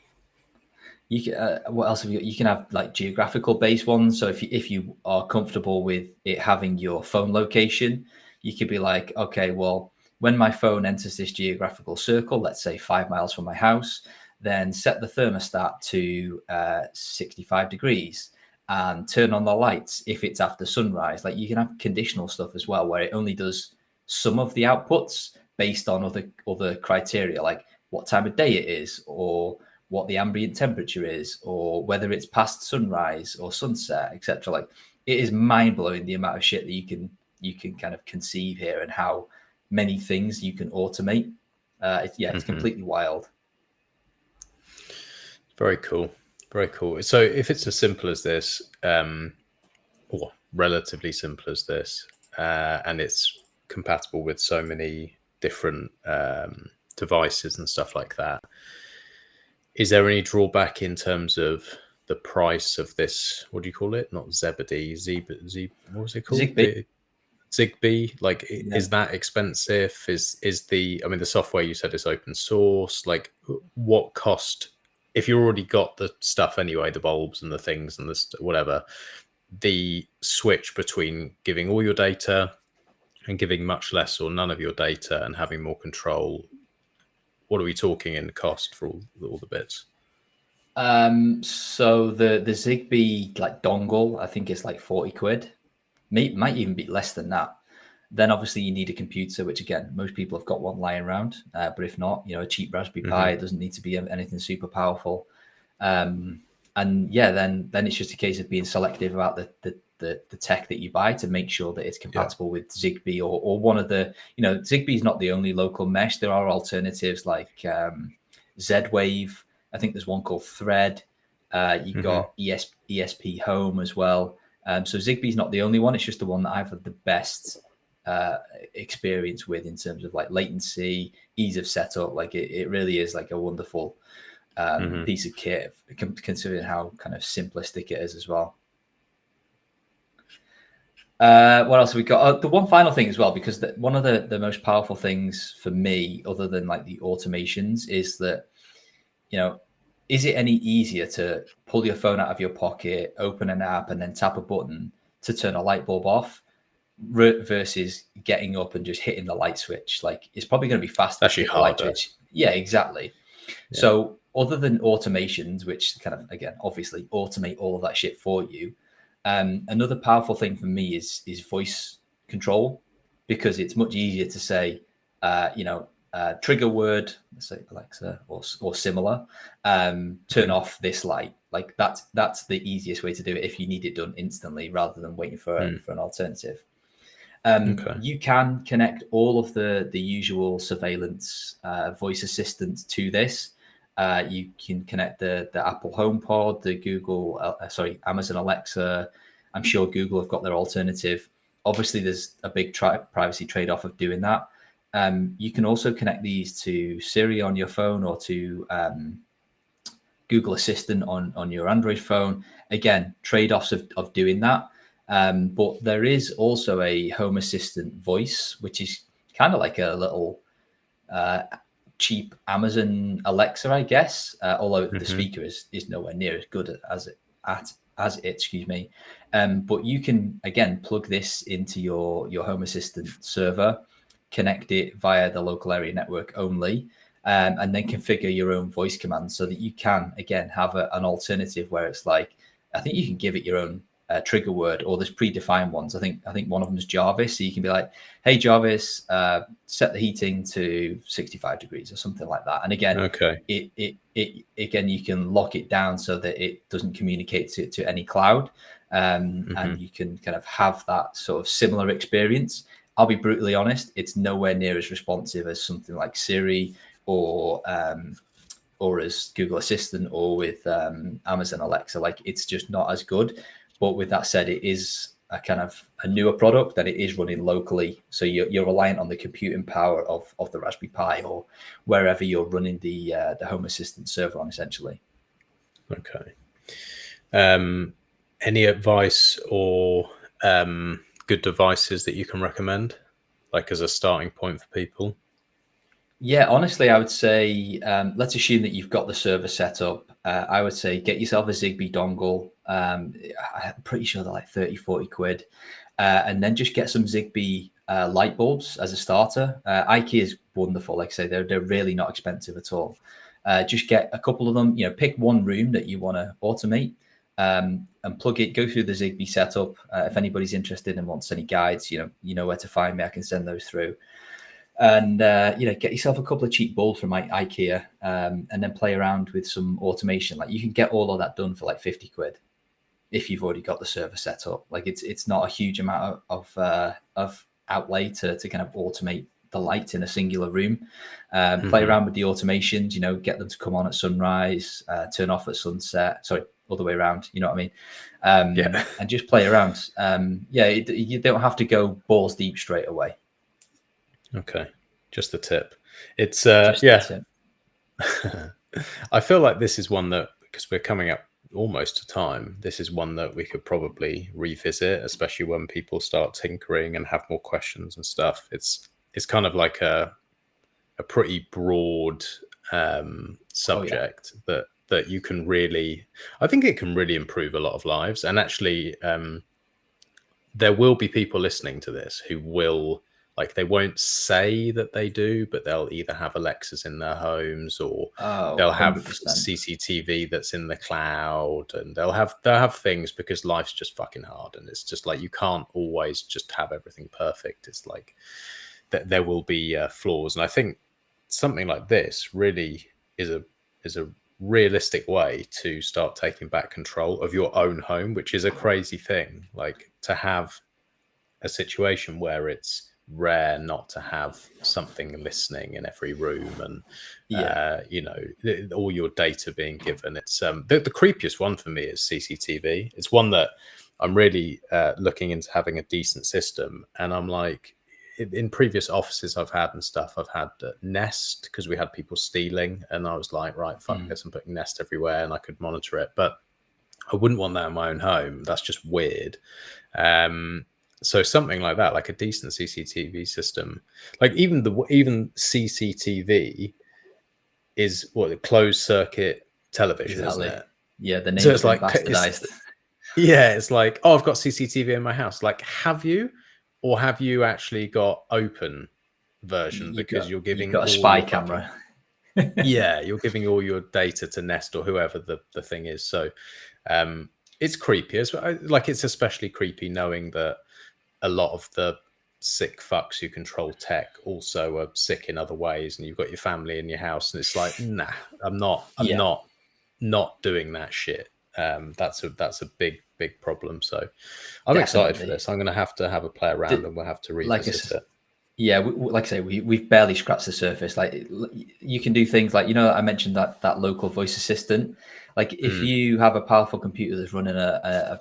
Speaker 3: You can, what else have you got? You can have like geographical based ones. So if you are comfortable with it having your phone location, you could be like, okay, well, when my phone enters this geographical circle, let's say 5 miles from my house, then set the thermostat to 65 degrees and turn on the lights if it's after sunrise. Like you can have conditional stuff as well, where it only does some of the outputs based on other criteria, like what time of day it is, or what the ambient temperature is, or whether it's past sunrise or sunset, etc. Like it is mind blowing the amount of shit that you can kind of conceive here and how many things you can automate. It's completely wild.
Speaker 2: Very cool. Very cool. So if it's as simple as this, or relatively simple as this, and it's compatible with so many different devices and stuff like that, is there any drawback in terms of the price of this? What do you call it? Not Zebedee, what was it called? Zigbee. Like, is that expensive? Is the software you said is open source? Like, what cost? If you already got the stuff anyway, the bulbs and the things and the whatever, the switch between giving all your data and giving much less or none of your data and having more control, what are we talking in cost for all the bits?
Speaker 3: So the Zigbee like dongle, I think it's like 40 quid. Might even be less than that. Then obviously you need a computer, which again, most people have got one lying around. But if not, a cheap Raspberry Pi, it doesn't need to be anything super powerful. And yeah, then it's just a case of being selective about the tech that you buy to make sure that it's compatible with Zigbee or one of the, Zigbee is not the only local mesh. There are alternatives like Z-Wave. I think there's one called Thread. You've got ESP Home as well. So Zigbee is not the only one. It's just the one that I've had the best experience with in terms of like latency, ease of setup. Like it really is like a wonderful piece of kit, considering how kind of simplistic it is as well. What else have we got? The one final thing as well, because one of the most powerful things for me, other than like the automations, is that, is it any easier to pull your phone out of your pocket, open an app, and then tap a button to turn a light bulb off versus getting up and just hitting the light switch? Like it's probably going to be faster.
Speaker 2: Actually harder.
Speaker 3: Light switch. Yeah, exactly. Yeah. So other than automations, which kind of, again, obviously automate all of that shit for you, another powerful thing for me is voice control, because it's much easier to say, trigger word, let's say Alexa or similar, turn off this light. Like that's the easiest way to do it if you need it done instantly rather than waiting for an alternative. You can connect all of the usual surveillance voice assistants to this. You can connect the Apple HomePod, the Amazon Alexa. I'm sure Google have got their alternative. Obviously, there's a big privacy trade-off of doing that. You can also connect these to Siri on your phone or to Google Assistant on your Android phone. Again, trade-offs of doing that. But there is also a Home Assistant voice, which is kind of like a little cheap Amazon Alexa, I guess, although the speaker is nowhere near as good as it, excuse me. But you can, again, plug this into your Home Assistant server, connect it via the local area network only, and then configure your own voice commands so that you can, again, have an alternative where it's like, I think you can give it your own trigger word, or there's predefined ones. I think one of them is Jarvis, so you can be like, hey Jarvis, set the heating to 65 degrees or something like that. And again, it you can lock it down so that it doesn't communicate to any cloud, and you can kind of have that sort of similar experience. I'll be brutally honest, it's nowhere near as responsive as something like Siri or as Google Assistant or with Amazon Alexa. Like it's just not as good. But with that said, it is a kind of a newer product that it is running locally. So you're reliant on the computing power of the Raspberry Pi or wherever you're running the Home Assistant server on, essentially.
Speaker 2: Okay. Any advice or good devices that you can recommend, like as a starting point for people?
Speaker 3: Yeah, honestly, I would say let's assume that you've got the server set up. I would say get yourself a Zigbee dongle. I'm pretty sure they're like 30, 40 quid. And then just get some Zigbee light bulbs as a starter. IKEA is wonderful. Like I say, they're really not expensive at all. Just get a couple of them, pick one room that you want to automate and plug it, go through the Zigbee setup. If anybody's interested and wants any guides, you know where to find me. I can send those through. And get yourself a couple of cheap bulbs from IKEA, and then play around with some automation. Like you can get all of that done for like 50 quid if you've already got the server set up. Like it's not a huge amount of outlay to kind of automate the light in a singular room. Play around with the automations. Get them to come on at sunrise, turn off at sunset. Sorry, all the way around. You know what I mean? And just play around. You don't have to go balls deep straight away.
Speaker 2: Okay, just the tip. It's
Speaker 3: The tip.
Speaker 2: I feel like this is one that, because we're coming up almost to time, this is one that we could probably revisit, especially when people start tinkering and have more questions and stuff. It's kind of like a pretty broad subject that you can really, I think it can really improve a lot of lives. And actually, there will be people listening to this who will, like, they won't say that they do, but they'll either have Alexas in their homes, or they'll have
Speaker 3: 100%.
Speaker 2: CCTV that's in the cloud, and they'll have things, because life's just fucking hard, and it's just like you can't always just have everything perfect. It's like there will be flaws, and I think something like this really is a realistic way to start taking back control of your own home, which is a crazy thing. Like, to have a situation where it's rare not to have something listening in every room, and all your data being given. It's the creepiest one for me is CCTV. It's one that I'm really looking into having a decent system, and I'm like, in previous offices I've had and stuff, I've had Nest, because we had people stealing, and I was like, right, fuck this, I'm putting Nest everywhere, and I could monitor it, but I wouldn't want that in my own home. That's just weird. So something like that, like a decent CCTV system, like even CCTV is what, closed circuit television,
Speaker 3: Exactly.
Speaker 2: isn't it?
Speaker 3: Yeah, the name's
Speaker 2: So it's
Speaker 3: been
Speaker 2: like
Speaker 3: bastardized.
Speaker 2: it's like, oh, I've got CCTV in my house. Like, have you, or have you actually got open version? Because you're giving
Speaker 3: you've got a
Speaker 2: all
Speaker 3: spy
Speaker 2: your
Speaker 3: camera.
Speaker 2: you're giving all your data to Nest or whoever the thing is. So it's creepy as well. Like, it's especially creepy knowing that a lot of the sick fucks who control tech also are sick in other ways, and you've got your family in your house, and it's like, nah, I'm not doing that shit. That's a big problem. So I'm excited for this. I'm going to have a play around, and we'll have to revisit it.
Speaker 3: Yeah, like I say, we've barely scratched the surface. Like, you can do things like, I mentioned that local voice assistant. Like, if you have a powerful computer that's running a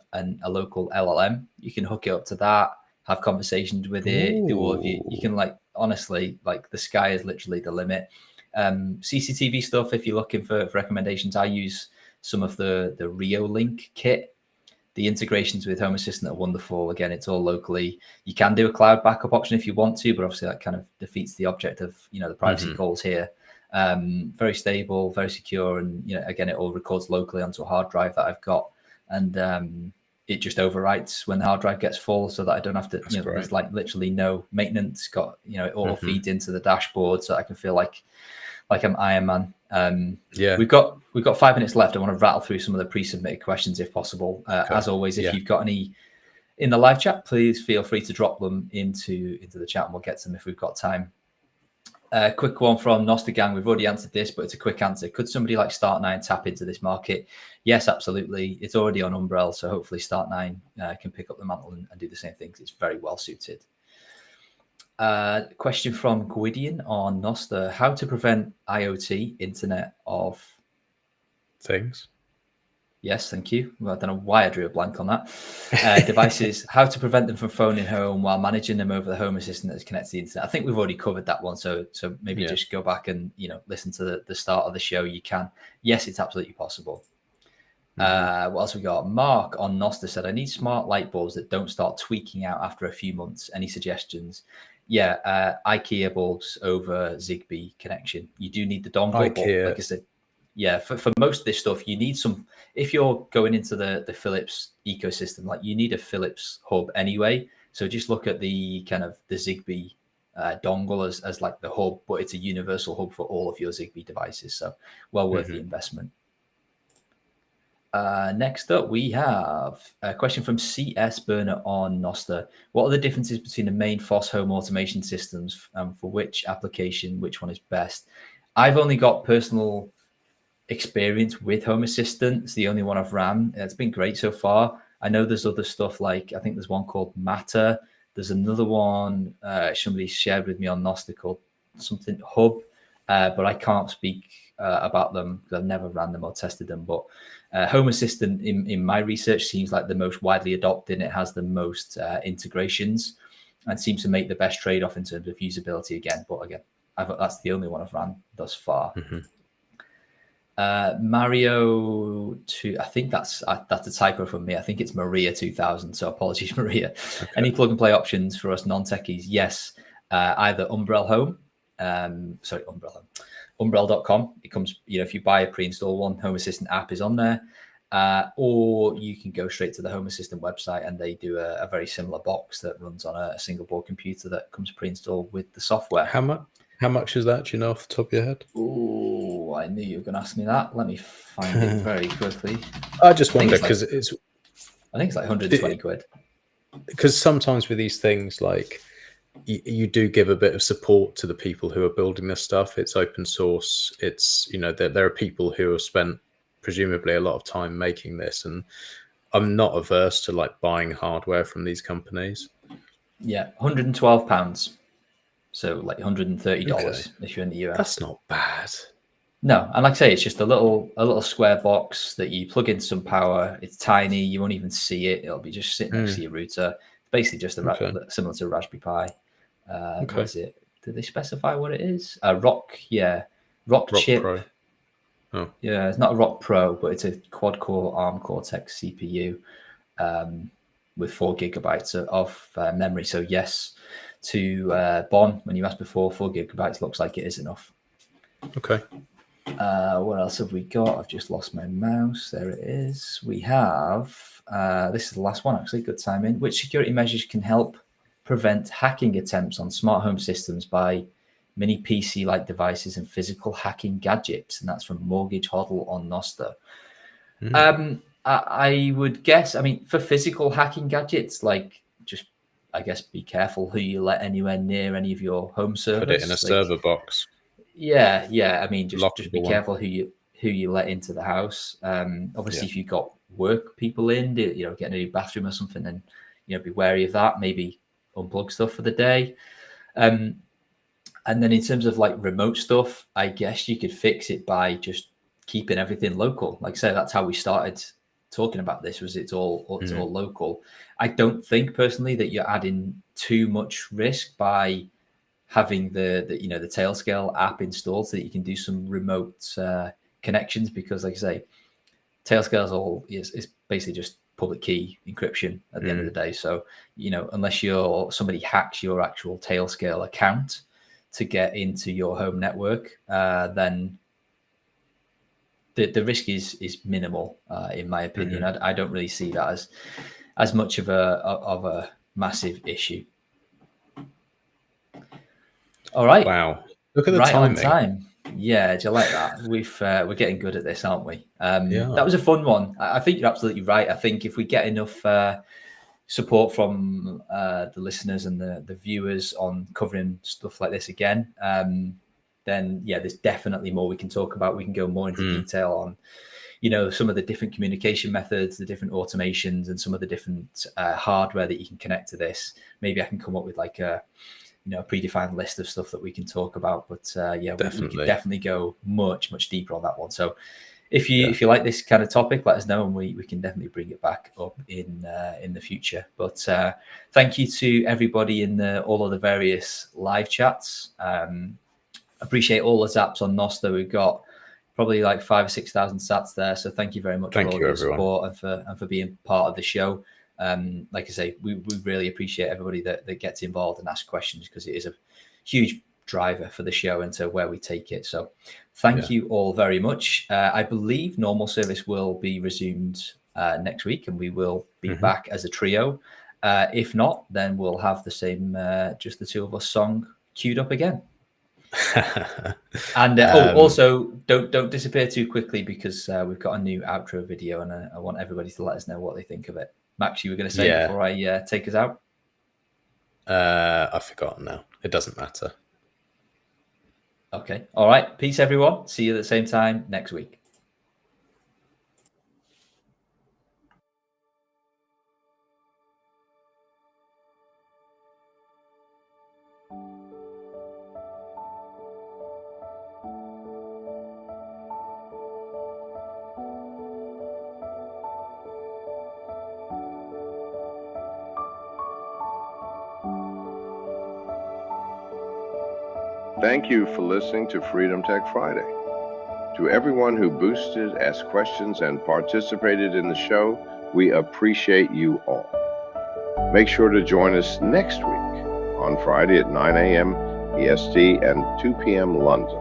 Speaker 3: local LLM, you can hook it up to that, have conversations with it, do all of you. You can, like, honestly, like, the sky is literally the limit. CCTV stuff, if you're looking for recommendations, I use some of the Rio Link kit. The integrations with Home Assistant are wonderful. Again, it's all locally. You can do a cloud backup option if you want to, but obviously that kind of defeats the object of the privacy goals here. Very stable, very secure, and again, it all records locally onto a hard drive that I've got, and it just overwrites when the hard drive gets full, so that I don't have to. There's like literally no maintenance. It all feeds into the dashboard, so I can feel like I'm Iron Man. We've got 5 minutes left. I want to rattle through some of the pre-submitted questions if possible. As always, if you've got any in the live chat, please feel free to drop them into the chat, and we'll get to them if we've got time. Quick one from Noster Gang. We've already answered this, but it's a quick answer. Could somebody like Start9 tap into this market? Yes, absolutely. It's already on Umbrel, so hopefully Start9 can pick up the mantle and do the same things. It's very well suited. Question from Gwydion on Noster. How to prevent IoT, Internet of
Speaker 2: Things?
Speaker 3: Yes, thank you. Well, I don't know why I drew a blank on that. Devices, how to prevent them from phoning home while managing them over the Home Assistant that's connected to the internet. I think we've already covered that one. So maybe just go back and listen to the start of the show. You can. Yes, it's absolutely possible. What else we got? Mark on Noster said, I need smart light bulbs that don't start tweaking out after a few months. Any suggestions? IKEA bulbs over Zigbee connection. You do need the dongle, but
Speaker 2: IKEA.
Speaker 3: like I said, yeah, for most of this stuff, you need some. If you're going into the Philips ecosystem, like you need a Philips hub anyway. So just look at the kind of the Zigbee dongle as like the hub, but it's a universal hub for all of your Zigbee devices. So well worth the investment. Next up, we have a question from CS Burner on Noster. What are the differences between the main FOSS home automation systems for which application, which one is best? I've only got personal experience with Home Assistant. It's the only one I've ran. It's been great so far. I know there's other stuff like, I think there's one called Matter. There's another one somebody shared with me on Noster called something Hub, but I can't speak about them because I've never ran them or tested them. But Home Assistant in my research seems like the most widely adopted. It has the most integrations and seems to make the best trade-off in terms of usability again. But again, that's the only one I've ran thus far. Mario 2, I think that's a typo from me. I think it's Maria 2000. So apologies, Maria. Okay. Any plug and play options for us non-techies? Yes. Either Umbrel Home, Umbrel.com. It comes, if you buy a pre-installed one, Home Assistant app is on there. Or you can go straight to the Home Assistant website and they do a very similar box that runs on a single board computer that comes pre-installed with the software.
Speaker 2: How much is that? Do you know off the top of your head?
Speaker 3: Oh, I knew you were going to ask me that. Let me find it very quickly.
Speaker 2: I just wonder because
Speaker 3: I think it's like 120 quid.
Speaker 2: Because sometimes with these things, like you do give a bit of support to the people who are building this stuff. It's open source. It's, there are people who have spent presumably a lot of time making this, and I'm not averse to like buying hardware from these companies.
Speaker 3: Yeah, £112. So like $130 if you're in the US.
Speaker 2: That's not bad.
Speaker 3: No, and like I say, it's just a little square box that you plug in some power. It's tiny. You won't even see it. It'll be just sitting next to your router. It's basically just similar to a Raspberry Pi. What is it? Did they specify what it is? Rock chip.
Speaker 2: Pro. Oh.
Speaker 3: Yeah, it's not a Rock Pro, but it's a quad-core ARM Cortex CPU with 4 gigabytes of memory. So yes, to Bon, when you asked before, 4 gigabytes looks like it is enough.
Speaker 2: Okay.
Speaker 3: What else have we got? I've just lost my mouse. There it is. We have, this is the last one actually, good timing. Which security measures can help prevent hacking attempts on smart home systems by mini PC-like devices and physical hacking gadgets? And that's from Mortgage Hodl on Noster. I would guess, for physical hacking gadgets, like just, I guess, be careful who you let anywhere near any of your home servers.
Speaker 2: Put it in a server box.
Speaker 3: Yeah. Just be careful who you let into the house. Obviously, if you've got work people in, getting a new bathroom or something, then be wary of that. Maybe unplug stuff for the day. And then in terms of like remote stuff, I guess you could fix it by just keeping everything local. Like I say, that's how we started talking about this. Was it's all local. I don't think personally that you're adding too much risk by having the Tailscale app installed so that you can do some remote connections, because like I say, Tailscale is basically just public key encryption at the end of the day. So, unless somebody hacks your actual Tailscale account to get into your home network, then the risk is minimal, in my opinion. I don't really see that as much of a massive issue. All right.
Speaker 2: Wow. Look at the
Speaker 3: right
Speaker 2: timing.
Speaker 3: On time. Yeah, do you like that? We're getting good at this, aren't we?
Speaker 2: Yeah.
Speaker 3: That was a fun one. I think you're absolutely right. I think if we get enough support from the listeners and the viewers on covering stuff like this again, then there's definitely more we can talk about. We can go more into detail on, some of the different communication methods, the different automations, and some of the different hardware that you can connect to this. Maybe I can come up with like a predefined list of stuff that we can talk about. But we can definitely go much deeper on that one. So if you like this kind of topic, let us know, and we can definitely bring it back up in the future. But thank you to everybody in all of the various live chats. Appreciate all the zaps on Noster. We've got probably like 5,000 or 6,000 sats there. So thank you very much for all your support and for being part of the show. Like I say, we really appreciate everybody that gets involved and asks questions, because it is a huge driver for the show and to where we take it. So thank you all very much. I believe normal service will be resumed next week, and we will be back as a trio. If not, then we'll have the same just the two of us song queued up again. And also don't disappear too quickly, because we've got a new outro video, and I want everybody to let us know what they think of it. Max, you were going to say before I take us out?
Speaker 2: I've forgotten now. It doesn't matter.
Speaker 3: Okay. All right. Peace, everyone. See you at the same time next week.
Speaker 4: Thank you for listening to Freedom Tech Friday. To everyone who boosted, asked questions, and participated in the show, we appreciate you all. Make sure to join us next week on Friday at 9 a.m. EST and 2 p.m. London.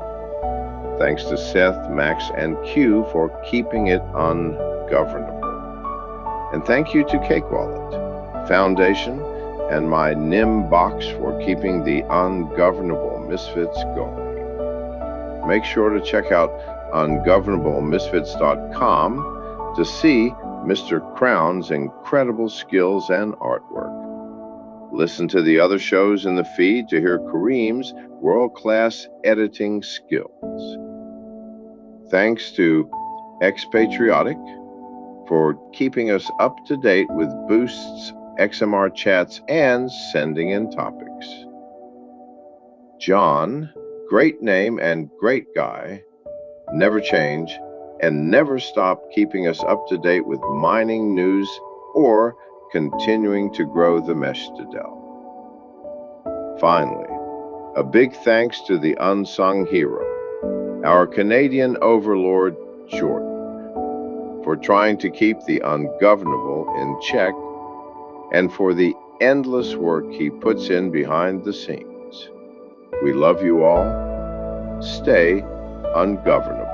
Speaker 4: Thanks to Seth, Max, and Q for keeping it ungovernable. And thank you to Cake Wallet, Foundation, and my NIM box for keeping the ungovernable misfits going. Make sure to check out ungovernablemisfits.com to see Mr. Crown's incredible skills and artwork. Listen to the other shows in the feed to hear Kareem's world-class editing skills. Thanks to Expatriotic for keeping us up to date with boosts, XMR chats, and sending in topics. John, great name and great guy, never change and never stop keeping us up to date with mining news or continuing to grow the mesh to Dell. Finally, a big thanks to the unsung hero, our Canadian overlord, Jordan, for trying to keep the ungovernable in check and for the endless work he puts in behind the scenes. We love you all. Stay ungovernable.